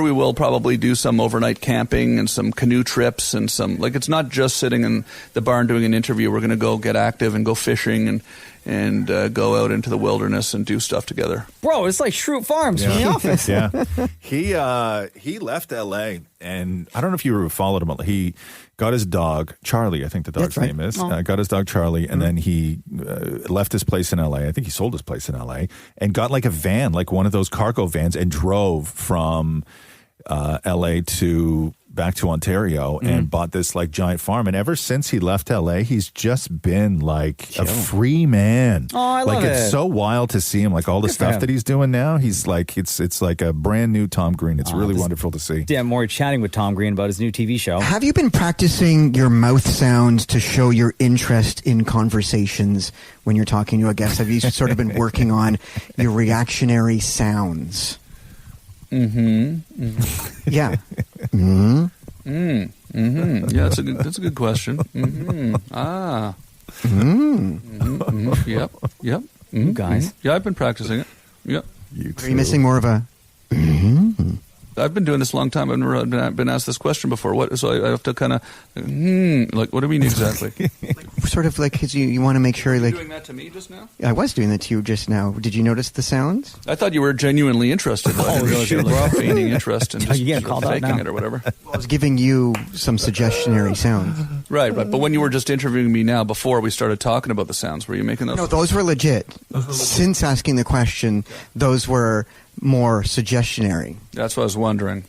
S: we will probably do some overnight camping and some canoe trips and some, like, it's not just sitting in the barn doing an interview. We're going to go get active and go fishing and go out into the wilderness and do stuff together.
G: Bro, it's like Shroot Farms from The Office.
H: Yeah. He left LA, and I don't know if you followed him. He got his dog, Charlie, I think the dog's name is. Got his dog, Charlie, and then he left his place in LA. I think he sold his place in LA and got like a van, like one of those cargo vans, and drove from LA back to Ontario and bought this like giant farm. And ever since he left LA, he's just been like a free man.
G: Oh, I love it.
H: It's so wild to see him, like all the stuff that he's doing now. He's like, it's like a brand new Tom Green. It's really wonderful to see.
G: Dan Moore chatting with Tom Green about his new TV show.
R: Have you been practicing your mouth sounds to show your interest in conversations when you're talking to a guest? Have you sort of been working on your reactionary sounds?
S: Mm-hmm.
R: Yeah.
S: Mm-hmm. Mm-hmm. Yeah, that's a good question. Mm-hmm. Ah. Mm-hmm. Mm-hmm. Yep. Mm-hmm.
G: You guys.
S: Yeah, I've been practicing it. Yep.
R: Are you missing more of a? Mm-hmm.
S: I've been doing this a long time. I've never been asked this question before. So I have to kind of, like, what do you mean exactly?
R: Sort of like, because you want to make sure, like.
S: Were you doing that to me just now?
R: I was doing that to you just now. Did you notice the sounds?
S: I thought you were genuinely interested. I didn't realize you were like feigning interest and just
G: you get called out
S: faking
G: now.
S: it or whatever.
R: I was giving you some suggestionary sounds.
S: Right. But when you were just interviewing me now, before we started talking about the sounds, were you making those?
R: No, those were legit. Since asking the question, those were more suggestionary.
S: That's what I was wondering.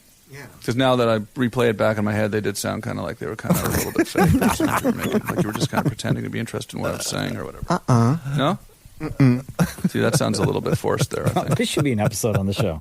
S: Because now that I replay it back in my head, they did sound kind of like they were kind of a little bit fake. Like you were just kind of pretending to be interested in what I was saying or whatever. No? Mm-mm. See, that sounds a little bit forced there, I think.
G: This should be an episode on the show.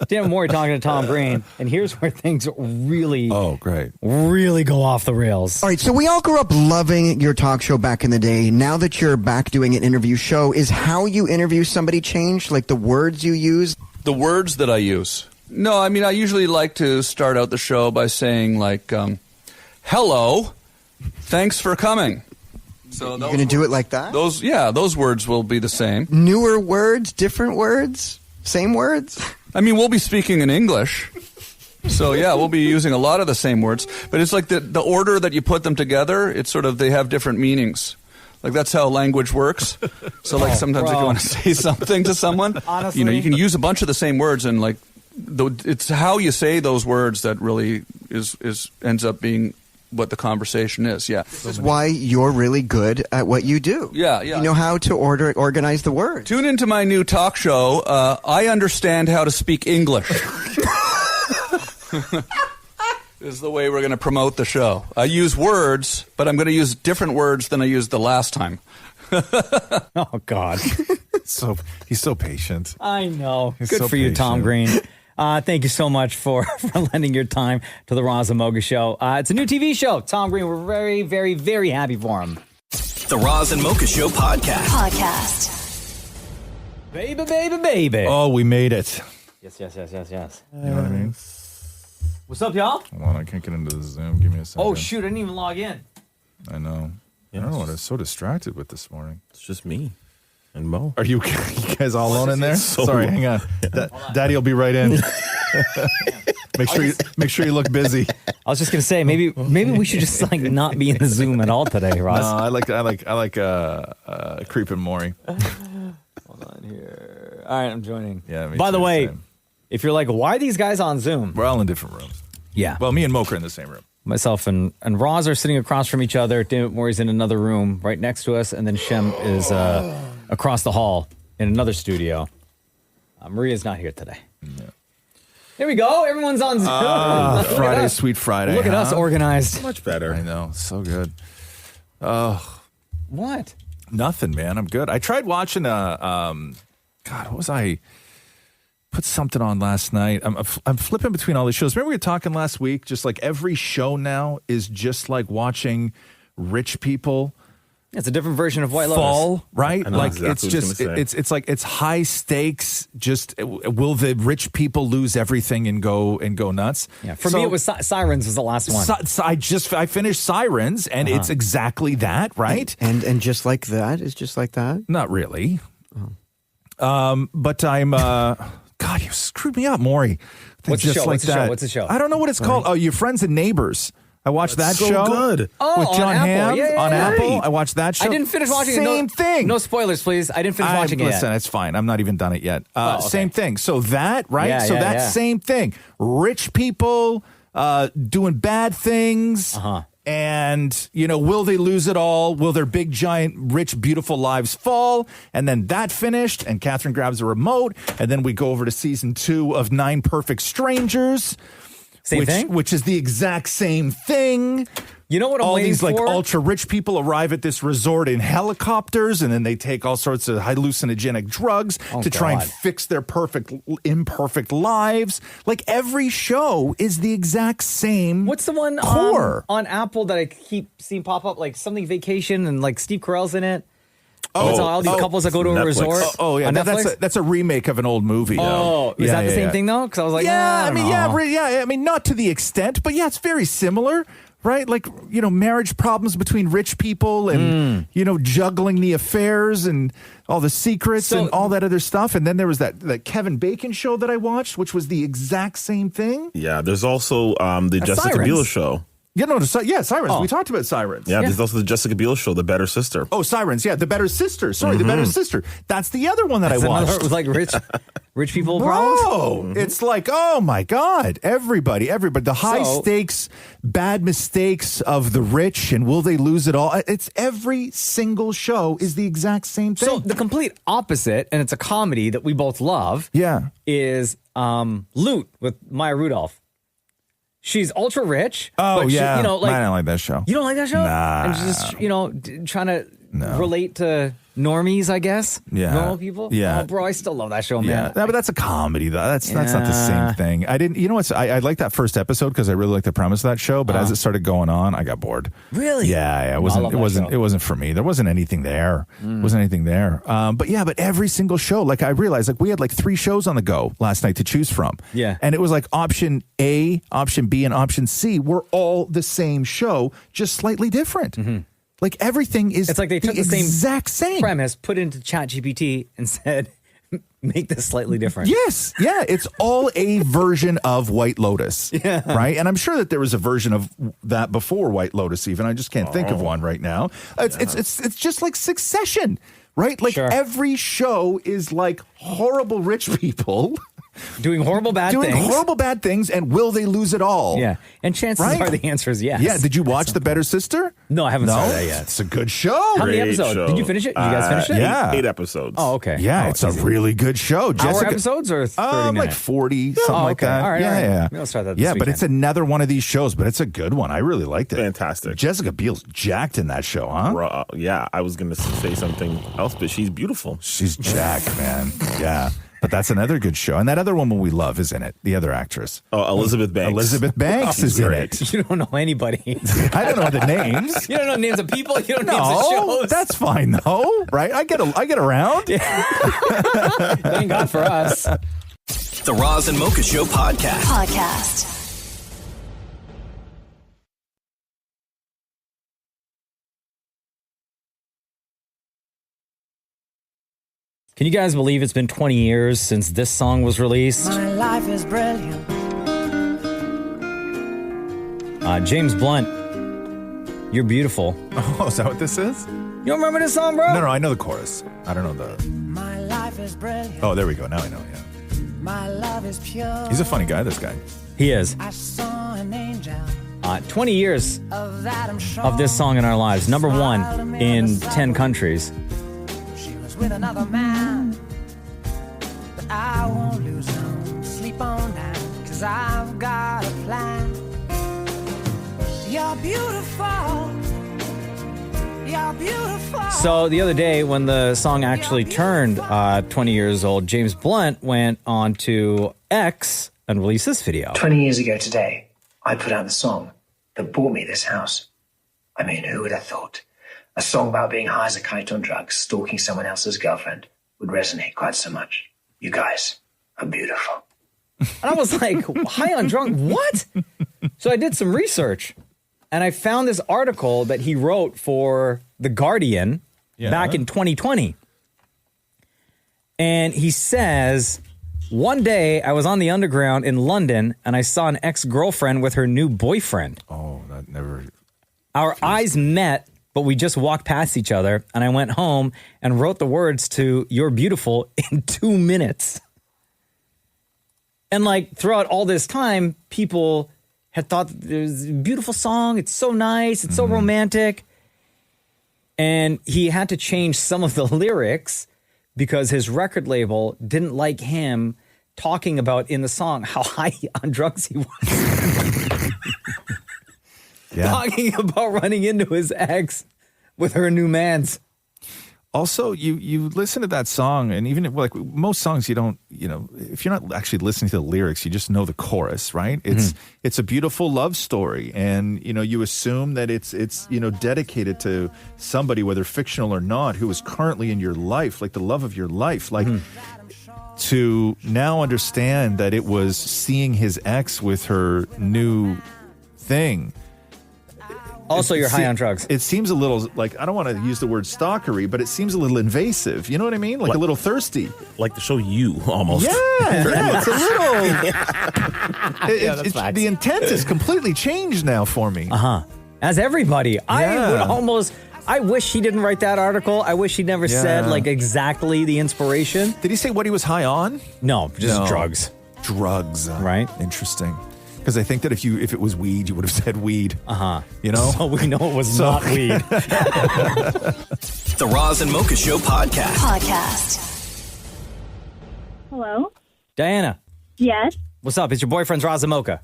G: Dan Moore talking to Tom Green, and here's where things really go off the rails.
R: All right, so we all grew up loving your talk show back in the day. Now that you're back doing an interview show, is how you interview somebody changed? Like the words you use?
S: The words that I use? No, I mean, I usually like to start out the show by saying, like, hello, thanks for coming. So
R: you're going to do it like that?
S: Those words will be the same.
R: Newer words, different words? Same words?
S: I mean, we'll be speaking in English. So, yeah, we'll be using a lot of the same words. But it's like the order that you put them together, it's sort of, they have different meanings. Like, that's how language works. So, like, sometimes if you want to say something to someone,
G: Honestly,
S: you can use a bunch of the same words, and, like, it's how you say those words that really ends up being what the conversation is. Yeah.
R: This is why you're really good at what you do.
S: Yeah.
R: You know how to organize the words.
S: Tune into my new talk show, I Understand How to Speak English. This is the way we're going to promote the show. I use words, but I'm going to use different words than I used the last time.
G: Oh, God.
H: So he's so patient.
G: I know.
H: He's
G: Good
H: so
G: for you, Tom
H: patient.
G: Green. Thank you so much for lending your time to the Roz and Mocha Show. It's a new TV show. Tom Green, we're very, very, very happy for him.
B: The Roz and Mocha Show
C: Podcast.
G: Baby, baby, baby.
H: Oh, we made it.
G: Yes.
H: You know what I mean?
G: What's up, y'all?
H: Hold on, I can't get into the Zoom. Give me a second.
G: Oh, shoot. I didn't even log in.
H: I know. I don't know what I was so distracted with this morning.
E: It's just me and Mo.
H: Are you guys all alone in there?
E: So
H: Sorry, hang on. Daddy will be right in. Make sure you look busy.
G: I was just gonna say maybe we should just like not be in the Zoom at all today, Roz.
H: No, I like creeping Maury.
G: Hold on here. All right, I'm joining.
H: Yeah. Me
G: By the
H: too,
G: way,
H: same.
G: if you're like, why are these guys on Zoom?
H: We're all in different rooms.
G: Yeah.
H: Well, me and Mocha are in the same room.
G: Myself and Roz are sitting across from each other. David Maury's in another room right next to us, and then Shem is across the hall in another studio. Maria's not here today.
H: Yeah.
G: Here we go. Everyone's on Zoom.
H: Friday, sweet Friday.
G: Look at us organized.
E: Much better.
H: I know. So good. Oh.
G: What?
H: Nothing, man. I'm good. I tried watching God, what was I? Put something on last night. I'm flipping between all these shows. Remember we were talking last week? Just like every show now is just like watching rich people.
G: It's a different version of White
H: fall,
G: Lotus,
H: right? Like
E: exactly
H: it's like it's high stakes. Just will the rich people lose everything and go nuts?
G: Yeah, for me it was Sirens was the last one.
H: I finished Sirens, and it's exactly that, right?
R: And just like that is just like that.
H: Not really. But I'm. God, you screwed me up, Maury.
G: What's the show?
H: What's
G: the show?
H: I don't know what it's called. Oh, Your Friends and Neighbors. I watched that
E: so
H: show.
E: Good.
G: Oh,
H: with John
G: on Apple.
H: Hamm
G: Yeah,
H: on Apple.
E: right.
H: I watched that show.
G: I didn't finish watching it.
H: Same thing.
G: No spoilers, please. I didn't finish watching it
H: Listen,
G: yet.
H: it's fine. I'm not even done it yet.
G: Okay.
H: Same thing. So that, right?
G: Yeah,
H: so
G: yeah,
H: that
G: yeah.
H: same thing. Rich people doing bad things. And, will they lose it all? Will their big, giant, rich, beautiful lives fall? And then that finished, and Catherine grabs a remote, and then we go over to season 2 of 9 Perfect Strangers.
G: Same thing?
H: Which is the exact same thing.
G: You know what I'm
H: all
G: waiting
H: these like
G: for?
H: ultra rich people arrive at this resort in helicopters, and then they take all sorts of hallucinogenic drugs to try and fix their imperfect lives. Like every show is the exact same.
G: What's the one
H: core
G: on Apple that I keep seeing pop up? Like something vacation and like Steve Carell's in it.
H: Oh,
G: it's all these couples that go to a
E: Netflix.
G: resort.
H: Yeah,
G: on Netflix?
H: that's a remake of an old movie.
G: Oh, is that the same thing though? Because I was like,
H: I mean, not to the extent, but yeah, it's very similar. Right? Like, marriage problems between rich people and, juggling the affairs and all the secrets and all that other stuff. And then there was that Kevin Bacon show that I watched, which was the exact same thing.
E: Yeah, there's also the Jessica
H: Sirens.
E: Biel show.
H: Sirens.
G: Oh.
H: We talked about Sirens.
E: Yeah, there's also the Jessica Biel show, The Better Sister.
H: Oh, Sirens. Yeah, The Better Sister. Sorry, The Better Sister. That's the other one that I watched.
G: With like rich people problems.
H: Oh, it's like, oh my God, everybody, the high stakes, bad mistakes of the rich, and will they lose it all? It's every single show is the exact same thing.
G: So the complete opposite, and it's a comedy that we both love.
H: Yeah,
G: is Loot with Maya Rudolph. She's ultra rich.
H: Oh,
G: but
H: yeah.
G: I don't
H: like that show.
G: You don't like that show?
H: Nah.
G: And she's just, trying to relate to normies, I guess.
H: Yeah.
G: Normal people.
H: Yeah.
G: Oh, bro, I still love that show, man.
H: Yeah, no, but that's a comedy, though. That's not the same thing. I didn't. You know what's? I liked that first episode because I really liked the premise of that show. But as it started going on, I got bored.
G: Really?
H: Yeah. It wasn't for me. There wasn't anything there. Wasn't anything there. But every single show, like I realized, like we had like 3 shows on the go last night to choose from.
G: Yeah.
H: And it was like option A, option B, and option C were all the same show, just slightly different. Mm-hmm. Like everything is.
G: It's like they took the
H: exact same
G: premise, put it into ChatGPT, and said, make this slightly different.
H: Yes. Yeah. It's all a version of White Lotus.
G: Yeah.
H: Right. And I'm sure that there was a version of that before White Lotus, even. I just can't think of one right now. It's just like Succession, right? Like every show is like horrible rich people
G: doing horrible bad things.
H: And will they lose it all?
G: Yeah. And chances are the answer is yes.
H: Yeah. Did you watch The Better Sister?
G: No, I haven't started that yet.
H: It's a good show.
G: How many episodes? Did you finish it? You guys finish it?
H: Yeah.
E: 8 episodes.
G: Oh, okay.
H: Yeah, it's a really good show.
G: Hour episodes or 30 minutes?
H: Like 40, something like that.
G: All right,
H: yeah,
G: all right.
H: yeah.
G: Maybe I'll start that this
H: Yeah, but
G: weekend.
H: it's another one of these shows, but it's a good one. I really liked it.
E: Fantastic.
H: Jessica Biel's jacked in that show, huh?
E: Yeah, I was going to say something else, but she's beautiful.
H: She's jacked, man. Yeah. But that's another good show. And that other woman we love is in it, the other actress.
E: Oh, Elizabeth Banks.
H: Elizabeth Banks is in it.
G: You don't know anybody.
H: I don't know the names.
G: You don't know names of people. You don't know names of
H: No,
G: shows.
H: that's fine though, right? I get around.
G: Thank God for us.
B: The Roz and Mocha Show
C: Podcast.
G: Can you guys believe it's been 20 years since this song was released?
T: My life is brilliant.
G: James Blunt, You're Beautiful.
H: Oh, is that what this is?
G: You don't remember this song, bro?
H: No, I know the chorus. I don't know the...
T: My life is brilliant.
H: Oh, there we go. Now I know, yeah.
T: My love is pure.
H: He's a funny guy, this guy.
G: He is.
T: I saw an angel.
G: 20 years
T: Of that I'm sure.
G: of this song in our lives. Number 1 in 10 countries.
T: She was with another man. But I won't lose no sleep on that. 'Cause I've got a plan. You're beautiful. You're beautiful.
G: So the other day when the song actually turned 20 years old, James Blunt went on to X and released this video.
U: 20 years ago today, I put out the song that bought me this house. I mean, who would have thought? A song about being high as a kite on drugs, stalking someone else's girlfriend, would resonate quite so much. You guys are beautiful.
G: And I was like, high on drunk? What? So I did some research and I found this article that he wrote for The Guardian back in 2020. And he says, one day I was on the underground in London and I saw an ex-girlfriend with her new boyfriend.
H: Oh, that never...
G: Our eyes met, but we just walked past each other and I went home and wrote the words to You're Beautiful in 2 minutes. And like throughout all this time, people had thought it was a beautiful song. It's so nice. It's so romantic. And he had to change some of the lyrics because his record label didn't like him talking about in the song how high on drugs he was. Talking about running into his ex with her new man's.
H: Also, you listen to that song, and even if, like most songs, you don't, if you're not actually listening to the lyrics, you just know the chorus, right? It's a beautiful love story, and you assume that it's dedicated to somebody, whether fictional or not, who is currently in your life, like the love of your life, like. To now understand that it was seeing his ex with her new thing.
G: Also, you're high on drugs.
H: It seems a little like, I don't want to use the word stalkery, but it seems a little invasive. You know what I mean? Like a little thirsty.
E: Like the show You, almost.
H: Yeah, it's a little... the intent is completely changed now for me.
G: As everybody.
H: Yeah.
G: I wish he didn't write that article. I wish he never said like exactly the inspiration.
H: Did he say what he was high on?
G: No, just drugs.
H: Drugs.
G: Right?
H: Interesting. Because I think that if it was weed, you would have said weed. You know?
G: So we know it was not weed.
B: The Roz and Mocha Show
C: Podcast.
V: Hello?
G: Diana,
V: Yes?
G: what's up? It's your boyfriend's Roz and Mocha.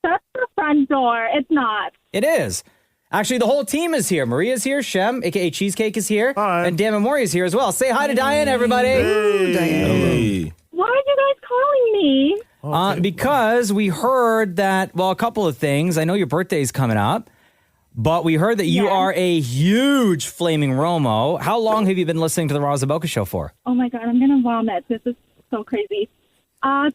V: That's the front door. It's not.
G: It is. Actually, the whole team is here. Maria's here. Shem, a.k.a. Cheesecake, is here. Hi. And Dan Memori is here as well. Say hi to Diane, everybody.
H: Hey. Diane.
V: Why are you guys calling me?
G: Because we heard that, well, a couple of things. I know your birthday's coming up, but we heard that you are a huge Flaming Romo. How long have you been listening to the Roz and Mocha Show for?
V: Oh, my God. I'm going to vomit. This is so crazy.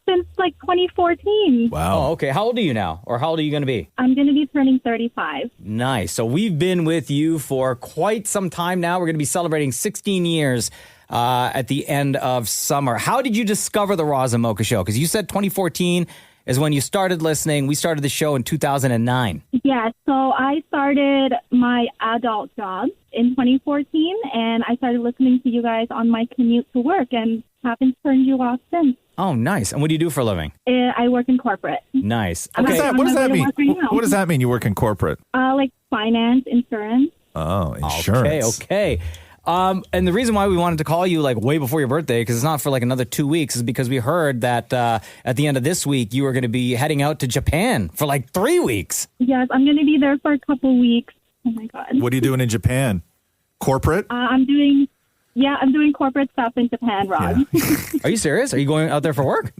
V: Since, 2014.
G: Wow. Oh, okay. How old are you now? Or how old are you going to be?
V: I'm going to be turning 35.
G: Nice. So we've been with you for quite some time now. We're going to be celebrating 16 years at the end of summer. How did you discover the Roz and Mocha Show? Because you said 2014 is when you started listening. We started the show in 2009.
V: Yeah, so I started my adult job in 2014, and I started listening to you guys on my commute to work, and haven't turned you off since.
G: Oh, nice. And what do you do for a living?
V: I work in corporate.
G: Nice.
V: I'm
H: What
V: actually
H: does
V: on
H: that
V: my way to
H: mean?
V: work right now.
H: What does that mean? You work in corporate?
V: Like finance, insurance.
H: Oh, insurance.
G: Okay. And the reason why we wanted to call you like way before your birthday, because it's not for like another 2 weeks, is because we heard that at the end of this week, you were going to be heading out to Japan for like 3 weeks.
V: Yes, I'm going to be there for a couple weeks. Oh, my God.
H: What are you doing in Japan? Corporate?
V: I'm doing corporate stuff in Japan, Rob.
G: Are you serious? Are you going out there for work?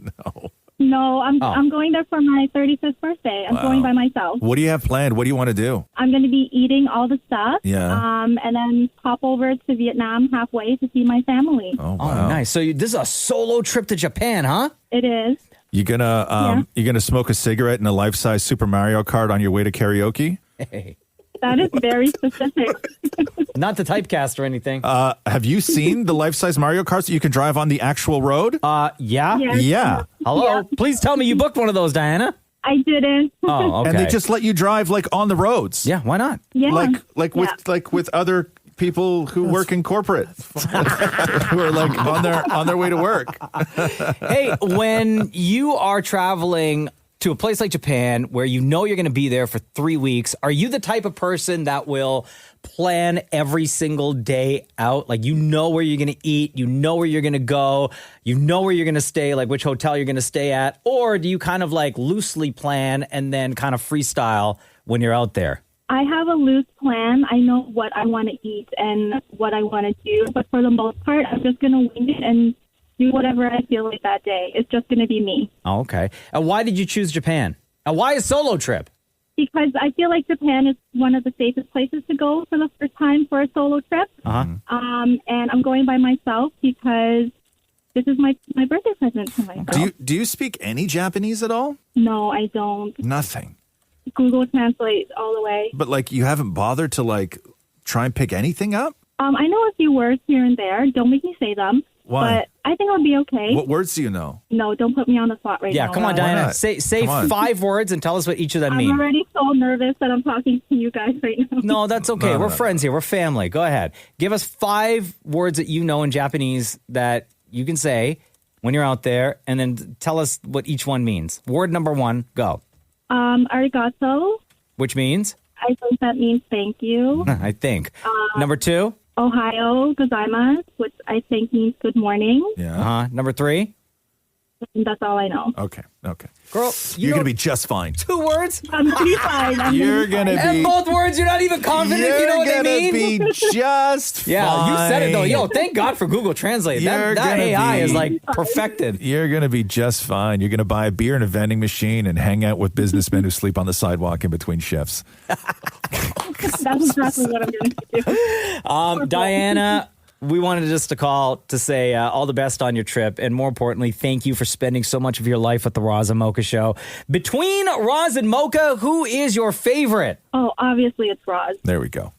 V: No, I'm
G: Oh.
V: I'm going there for my 35th birthday. I'm going by myself.
H: What do you have planned? What do you want to do?
V: I'm going to be eating all the stuff.
H: Yeah.
V: And then pop over to Vietnam halfway to see my family.
H: Oh,
G: Oh, nice. So this is a solo trip to Japan, huh?
V: It is.
H: You gonna smoke a cigarette in a life-size Super Mario Kart on your way to karaoke?
G: Hey.
V: That is very specific.
G: Not the typecast or anything.
H: Have you seen the life-size Mario Karts that you can drive on the actual road?
G: Yeah.
V: Yes.
H: Yeah.
G: Hello?
V: Yeah.
G: Please tell me you booked one of those, Diana.
V: I didn't.
G: Oh, okay.
H: And they just let you drive like on the roads.
G: Yeah, why not?
V: Yeah.
H: With other people who work in corporate who are like on their way to work.
G: Hey, when you are traveling to a place like Japan where you know you're going to be there for 3 weeks, are you the type of person that will plan every single day out? Like, you know where you're going to eat, you know where you're going to go, you know where you're going to stay, like which hotel you're going to stay at? Or do you kind of like loosely plan and then kind of freestyle when you're out there?
V: I have a loose plan. I know what I want to eat and what I want to do. But for the most part, I'm just going to wing it and do whatever I feel like that day. It's just going to be me.
G: Oh, okay. And why did you choose Japan? And why a solo trip?
V: Because I feel like Japan is one of the safest places to go for the first time for a solo trip.
G: Uh-huh.
V: And I'm going by myself because this is my birthday present to myself.
H: Do you speak any Japanese at all?
V: No, I don't.
H: Nothing.
V: Google Translate all the way.
H: But like you haven't bothered to like try and pick anything up?
V: I know a few words here and there. Don't make me say them.
H: Why?
V: But I think I'll be okay.
H: What words do you know?
V: No, don't put me on the spot right now.
G: Yeah, come on,
V: Rob.
G: Diana. Say
H: Come on.
G: 5 words and tell us what each of them
V: I'm
G: mean.
V: already so nervous that I'm talking to you guys right now.
G: No, that's okay.
H: No,
G: We're
H: no.
G: friends here. We're family. Go ahead. Give us 5 words that you know in Japanese that you can say when you're out there, and then tell us what each one means. Word number 1, go.
V: Arigato.
G: Which means?
V: I think that means thank you.
G: I think. Number 2?
V: Ohayo gozaimasu, which I think means good morning.
H: Yeah.
G: Number 3?
V: And that's all I know.
H: Okay.
G: Girl,
H: You're going to be just fine.
G: 2 words?
V: I'm going to be fine.
H: You're going to
G: And
H: be
G: both words, you're not even confident if you know what they mean?
H: You're going to be just
G: Yeah,
H: fine.
G: you said it though. Yo, thank God for Google Translate.
H: You're
G: That
H: gonna
G: AI
H: be-
G: is like perfected.
H: You're going to be just fine. You're going to buy a beer in a vending machine and hang out with businessmen who sleep on the sidewalk in between shifts.
V: That's exactly what I'm going to do.
G: Diana, we wanted just to call to say all the best on your trip. And more importantly, thank you for spending so much of your life with the Roz and Mocha Show. Between Roz and Mocha, who is your favorite?
V: Oh, obviously it's Roz.
H: There we go.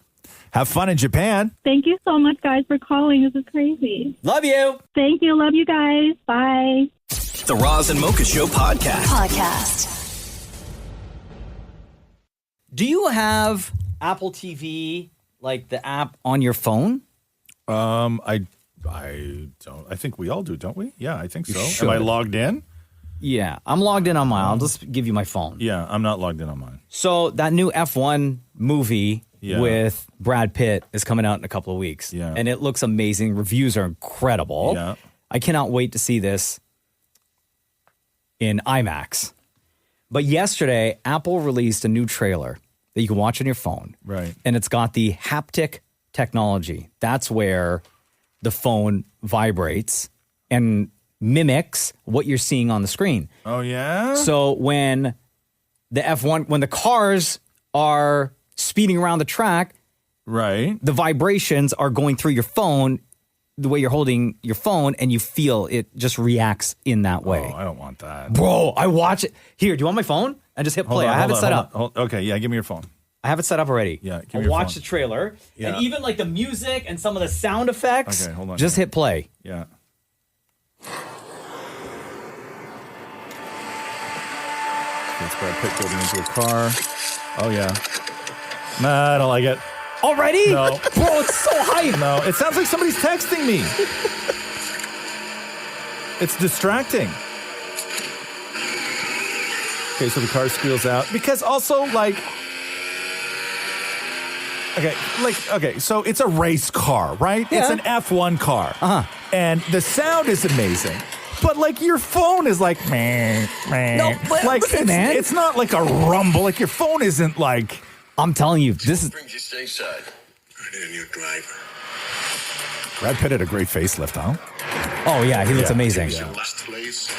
H: Have fun in Japan.
V: Thank you so much, guys, for calling. This is crazy.
G: Love you.
V: Thank you. Love you guys. Bye.
B: The Roz and Mocha Show podcast.
G: Do you have Apple TV, like the app on your phone?
H: I don't. I think we all do, don't we? Yeah, I think so.
G: should.
H: Am I logged in?
G: Yeah, I'm logged in on mine. I'll just give you my phone.
H: Yeah, I'm not logged in on mine.
G: So that new F1 movie
H: Yeah.
G: with Brad Pitt is coming out in a couple of weeks.
H: Yeah.
G: And it looks amazing. Reviews are incredible.
H: Yeah.
G: I cannot wait to see this in IMAX. But yesterday, Apple released a new trailer that you can watch on your phone.
H: Right.
G: And it's got the haptic technology. That's where the phone vibrates and mimics what you're seeing on the screen.
H: Oh, yeah?
G: So when the F1, when the cars are speeding around the track,
H: right,
G: the vibrations are going through your phone, the way you're holding your phone, and you feel it just reacts in that way.
H: Oh, I don't want that.
G: Bro, I watch it. Here, do you want my phone? I just hit play. I have it set up.
H: Okay, yeah, give me your phone.
G: I have it set up already.
H: Yeah, give me
G: I'll
H: your
G: watch
H: phone.
G: the trailer.
H: Yeah.
G: And even like the music and some of the sound effects.
H: Okay, hold on.
G: Just hit play.
H: Yeah. It's Brad Pitt getting into a car. Oh, yeah. Nah, I don't like it.
G: Already?
H: No.
G: Bro, it's so hype.
H: No, it sounds like somebody's texting me. It's distracting. Okay, so the car squeals out. Because also, like... Okay, so it's a race car, right?
G: Yeah.
H: It's an F1 car. And the sound is amazing. But, like, your phone is like... Meh, meh.
G: No, but
H: like,
G: listen, man.
H: It's not like a rumble. Like, your phone isn't like...
G: I'm telling you, this is...
A: Brings you stateside. I need a new driver.
H: Brad Pitt had a great facelift, huh?
G: Oh, yeah, he looks amazing.
A: Last place.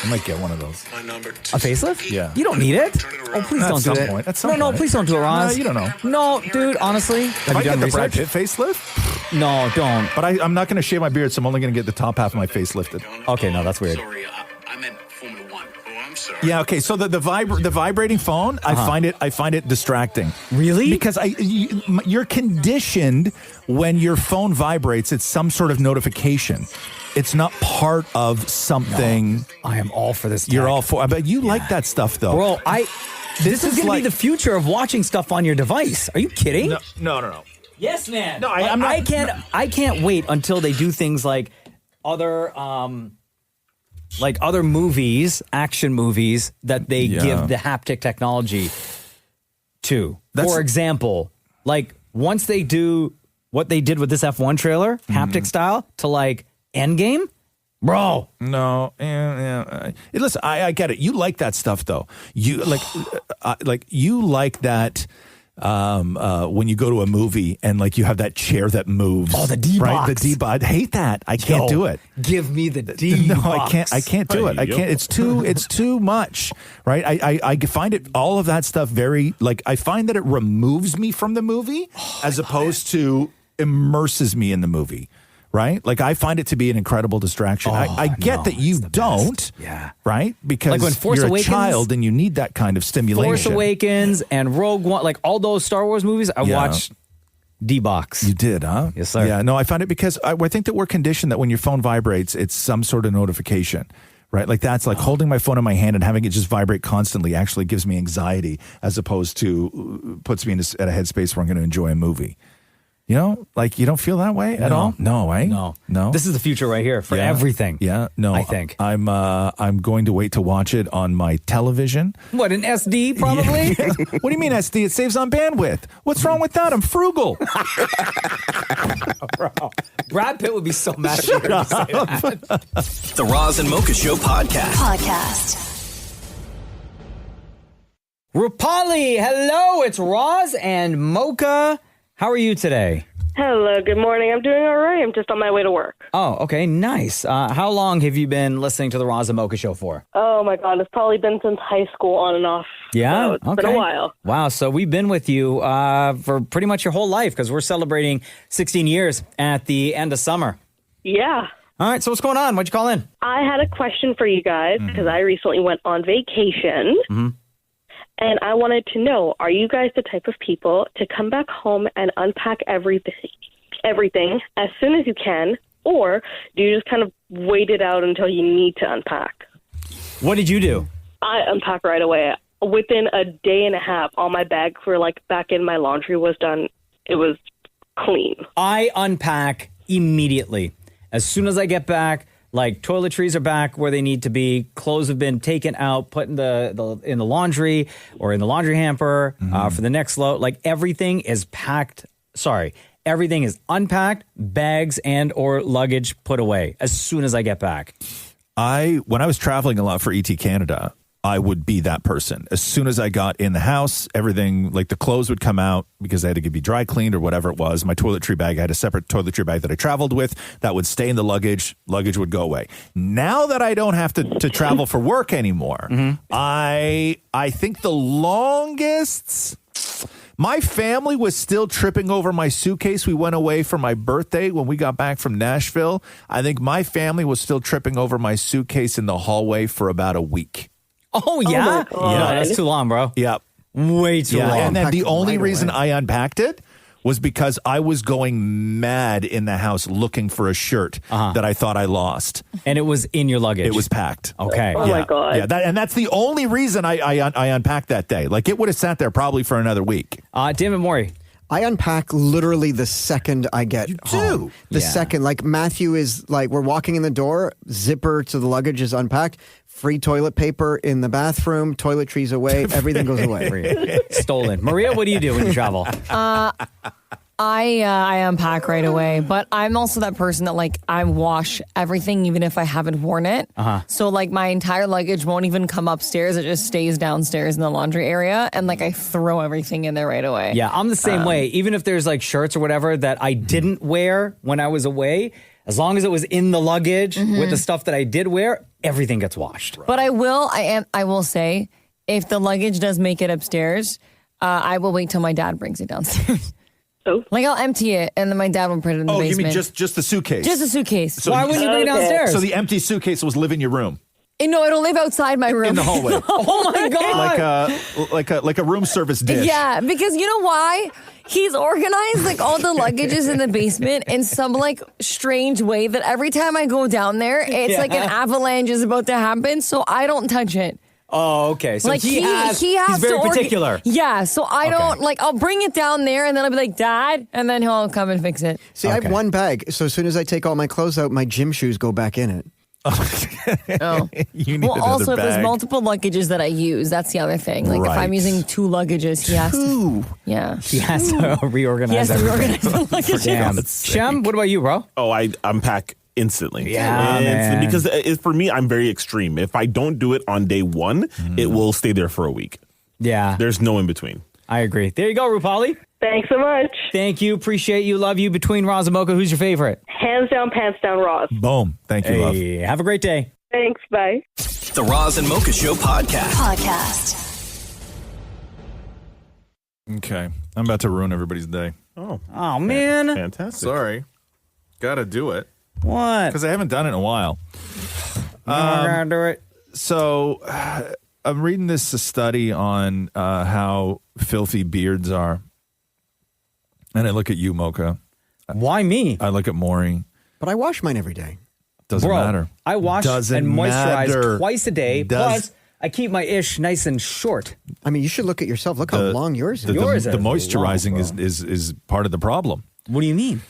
H: I might get one of those.
A: My number
G: A facelift?
H: Yeah.
G: You don't need it. Oh, please
H: At
G: don't do
H: some
G: it.
H: point, at some
G: No,
H: point.
G: please don't do it, Roz.
H: No, you don't know.
G: No, dude, honestly.
H: If I get the Brad Pitt facelift?
G: No, don't.
H: But I'm not going to shave my beard, so I'm only going to get the top half of my face lifted.
G: Okay, no, that's weird.
A: Sorry, I meant Formula One. Oh, I'm sorry.
H: Yeah, okay. So the vibrating phone, I find it distracting.
G: Really?
H: Because you're conditioned when your phone vibrates, it's some sort of notification. It's not part of something.
G: No, I am all for this.
H: You're all for. I bet you like that stuff, though,
G: Bro, this is going to be the future of watching stuff on your device. Are you kidding?
H: No.
G: Yes, man.
H: No, I'm not.
G: I can't wait until they do things like other movies, action movies that they give the haptic technology to. For example, like once they do what they did with this F1 trailer, haptic style, to like Endgame, bro.
H: No, listen, I get it. You like that stuff, though. You like you like that. When you go to a movie and like you have that chair that moves.
G: Oh, the D-box.
H: Right? The D-box. I hate that. I can't do it.
G: Give me the D-box.
H: No, I can't do it. I can't. It's too much. Right? I find it, all of that stuff very, like, I find that it removes me from the movie as opposed to immerses me in the movie. Right? Like, I find it to be an incredible distraction. I get that you don't.
G: Yeah.
H: Right? Because
G: Like when Force
H: you're
G: Awakens-
H: a child and you need that kind of stimulation.
G: Force Awakens and Rogue One, like all those Star Wars movies, I watched D-Box.
H: You did, huh?
G: Yes, sir.
H: Yeah, no, I find it because I think that we're conditioned that when your phone vibrates, it's some sort of notification, right? Like that's like holding my phone in my hand and having it just vibrate constantly actually gives me anxiety as opposed to puts me at a headspace where I'm going to enjoy a movie. You know, like you don't feel that way at all? No, eh? No.
G: This is the future right here for everything.
H: Yeah, no.
G: I think.
H: I'm going to wait to watch it on my television.
G: What, an SD probably?
H: Yeah. What do you mean SD? It saves on bandwidth. What's wrong with that? I'm frugal.
G: Bro, Brad Pitt would be so mad if you heard me say that.
B: The Roz and Mocha Show podcast.
G: Rupali, hello, it's Roz and Mocha. How are you today?
I: Hello, good morning. I'm doing all right. I'm just on my way to work.
G: Oh, okay, nice. How long have you been listening to the Roz and Mocha Show for?
I: Oh my God, it's probably been since high school on and off.
G: Yeah?
I: So it's been a while.
G: Wow, so we've been with you for pretty much your whole life because we're celebrating 16 years at the end of summer.
I: Yeah.
G: All right, so what's going on? What'd you call in?
I: I had a question for you guys because I recently went on vacation. And I wanted to know, are you guys the type of people to come back home and unpack everything as soon as you can, or do you just kind of wait it out until you need to unpack?
G: What did you do?
I: I unpacked right away. Within a day and a half, all my bags were like back in, my laundry was done. It was clean.
G: I unpack immediately. As soon as I get back, like toiletries are back where they need to be. Clothes have been taken out, put in the laundry or in the laundry hamper for the next load. Like everything is packed. Sorry, everything is unpacked, bags and or luggage put away as soon as I get back.
H: When I was traveling a lot for ET Canada, I would be that person. As soon as I got in the house, everything, like the clothes would come out because they had to be dry cleaned or whatever it was. My toiletry bag, I had a separate toiletry bag that I traveled with that would stay in the luggage. Luggage would go away. Now that I don't have to travel for work anymore, I think the longest... My family was still tripping over my suitcase. We went away for my birthday when we got back from Nashville. I think my family was still tripping over my suitcase in the hallway for about a week.
G: Oh, yeah?
I: Oh my God.
G: Yeah, that's too long, bro.
H: Yep.
G: Way too long.
H: And then the only
R: right
H: reason
R: away.
H: I unpacked it was because I was going mad in the house looking for a shirt that I thought I lost.
G: And it was in your luggage.
H: It was packed.
G: Okay.
I: Oh my God.
H: Yeah, and that's the only reason I unpacked that day. Like, it would have sat there probably for another week.
G: David Morey.
R: I unpack literally the second I get home. The
G: Yeah.
R: second, like Matthew is like, we're walking in the door, zipper to the luggage is unpacked, free toilet paper in the bathroom, toiletries away, everything goes away.
G: Stolen. Maria, what do you do when you travel?
K: I unpack right away, but I'm also that person that like I wash everything even if I haven't worn it. So like my entire luggage won't even come upstairs; it just stays downstairs in the laundry area, and like I throw everything in there right away.
G: Yeah, I'm the same way. Even if there's like shirts or whatever that I didn't wear when I was away, as long as it was in the luggage with the stuff that I did wear, everything gets washed.
K: But I will say, if the luggage does make it upstairs, I will wait till my dad brings it downstairs.
I: Oh.
K: Like I'll empty it and then my dad will put it in the
H: Oh,
K: basement.
H: you mean just the suitcase?
K: Just a suitcase.
H: So
G: Why wouldn't you bring it downstairs?
H: So the empty suitcase was live in your room?
K: No, it'll live outside my room.
H: In the hallway.
G: Oh my God.
H: Like a room service dish.
K: Yeah, because you know why? He's organized like all the luggages in the basement in some like strange way that every time I go down there, it's like an avalanche is about to happen, so I don't touch it.
G: Oh, okay. So
K: like
G: he's
K: has
G: very
K: to
G: particular.
K: Yeah, so I don't like. I'll bring it down there, and then I'll be like, "Dad," and then he'll come and fix it.
R: See, I have one bag, so as soon as I take all my clothes out, my gym shoes go back in it.
K: Oh.
H: You need
K: Well,
H: another
K: also, if
H: bag.
K: there's multiple luggages that I use, that's the other thing. Like if I'm
H: Right.
K: using 2 luggages, he has to. Yeah.
G: He has to reorganize
K: He has to
G: everything.
K: reorganize the luggages.
G: Damn. Shem, what about you, bro?
E: Oh, I unpack instantly.
G: Yeah, man.
E: Because for me, I'm very extreme. If I don't do it on day one, it will stay there for a week.
G: Yeah.
E: There's no in between.
G: I agree. There you go, Rupali.
I: Thanks so much.
G: Thank you. Appreciate you. Love you. Between Roz and Mocha, who's your favorite?
I: Hands down, pants down, Ross.
H: Boom. Thank you, love.
G: Hey, have a great day.
I: Thanks. Bye.
B: The Roz and Mocha Show podcast.
H: Okay. I'm about to ruin everybody's day.
G: Oh man.
E: Fantastic.
H: Sorry. Gotta do it.
G: What?
H: Because I haven't done it in a while.
G: Gotta do it.
H: So I'm reading this study on how filthy beards are. And I look at you, Mocha.
G: Why me?
H: I look at Maury.
R: But I wash mine every day.
H: Doesn't matter.
G: I wash
H: Doesn't
G: and moisturize
H: matter.
G: twice a day. Plus, I keep my ish nice and short.
R: I mean, you should look at yourself. Look how long yours is.
H: The moisturizing is part of the problem.
G: What do you mean?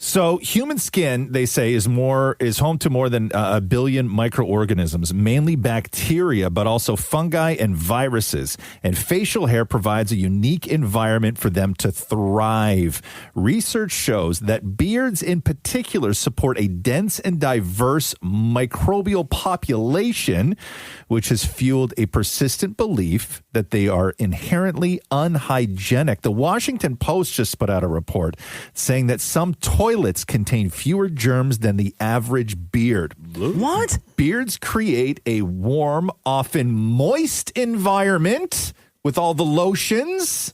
H: So human skin, they say, is home to more than a billion microorganisms, mainly bacteria, but also fungi and viruses. And facial hair provides a unique environment for them to thrive. Research shows that beards in particular support a dense and diverse microbial population, which has fueled a persistent belief that they are inherently unhygienic. The Washington Post just put out a report saying that some toilets contain fewer germs than the average beard.
G: What?
H: Beards create a warm, often moist environment with all the lotions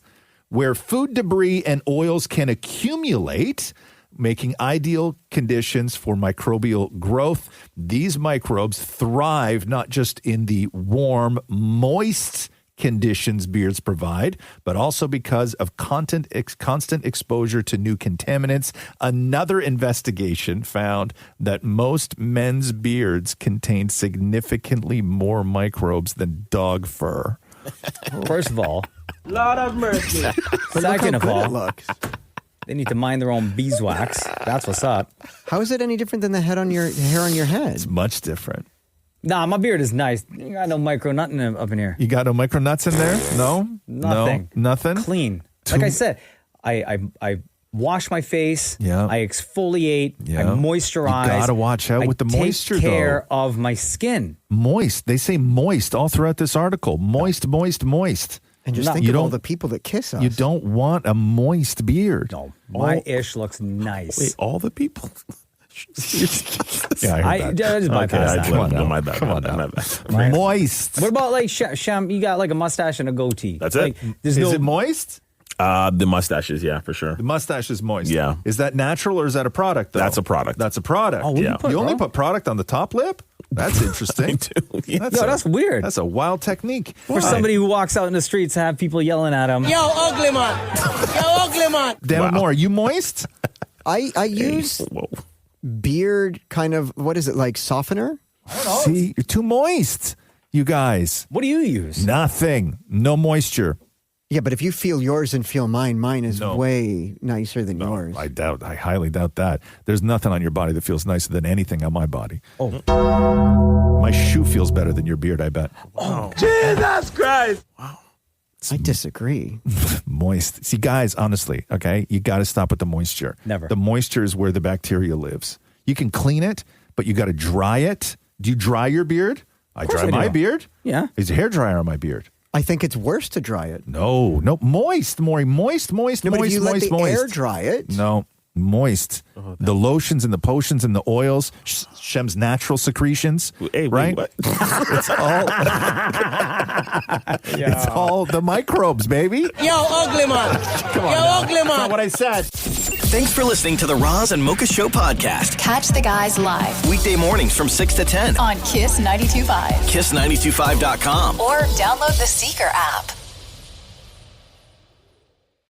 H: where food debris and oils can accumulate, making ideal conditions for microbial growth. These microbes thrive not just in the warm, moist conditions beards provide, but also because of constant exposure to new contaminants. Another investigation found that most men's beards contain significantly more microbes than dog fur.
G: First of all,
D: Lord have mercy.
G: second of all,
R: looks.
G: they need to mind their own beeswax. That's what's up.
R: How is it any different than the hair on your head?
H: It's much different.
G: Nah, my beard is nice. You got no micro nothing up in here.
H: You got no micro nuts in there? No?
G: Nothing.
H: No, nothing?
G: Clean. Like I said, I wash my face.
H: Yeah.
G: I exfoliate.
H: Yeah.
G: I moisturize.
H: You gotta watch out with the moisture,
G: take care
H: though.
G: of my skin.
H: Moist. They say moist all throughout this article. Moist, moist, moist.
R: And just think of all the people that kiss us.
H: You don't want a moist beard.
G: No, my ish looks nice.
H: Wait, all the people?
G: Yeah, I heard that. I just bypassed that.
H: Come on now.
E: My bad.
H: Come on now.
E: My bad.
H: Moist.
G: What about like Sham? You got like a mustache and a goatee.
E: That's
G: like,
E: it.
G: There's
H: Is
G: no
H: it moist?
E: The mustaches, yeah, for sure.
H: The mustache is moist.
E: Yeah.
H: Is that natural or is that a product, though?
E: That's a product.
H: That's a product.
G: Oh, what do you
H: yeah.
G: put,
H: You only
G: bro?
H: put product on the top lip? That's interesting.
G: That's weird.
H: That's a wild technique.
G: For somebody who walks out in the streets, have people yelling at him.
L: Yo, ugly man. Yo, ugly man.
H: Dan Moore, are you moist?
R: I use beard kind of, what is it, like softener?
H: See, you're too moist, you guys.
G: What do you use?
H: Nothing. No moisture.
R: Yeah, but if you feel yours and feel mine is way nicer than yours.
H: I highly doubt that. There's nothing on your body that feels nicer than anything on my body.
G: Oh.
H: My shoe feels better than your beard, I bet.
L: Oh, Jesus Christ.
R: Wow. I disagree.
H: Moist. See, guys, honestly, okay, you got to stop with the moisture.
G: Never.
H: The moisture is where the bacteria lives. You can clean it, but you got to dry it. Do you dry your beard? I dry my beard.
G: Yeah.
H: There's a hairdryer on my beard.
R: I think it's worse to dry it.
H: No, moist, Maury. Moist,
R: No, but if you let the air dry it.
H: No, moist. The lotions and the potions and the oils, Shem's natural secretions, right? It's all it's all the microbes, baby.
L: Yo, ugly man.
H: Come on
L: Yo,
H: now.
L: ugly man.
H: That's not what I said.
B: Thanks for listening to the Roz and Mocha Show podcast.
C: Catch the guys live
B: Weekday mornings from 6 to 10
C: on Kiss 92.5
B: KISS925.com.
C: or download the Seeker app.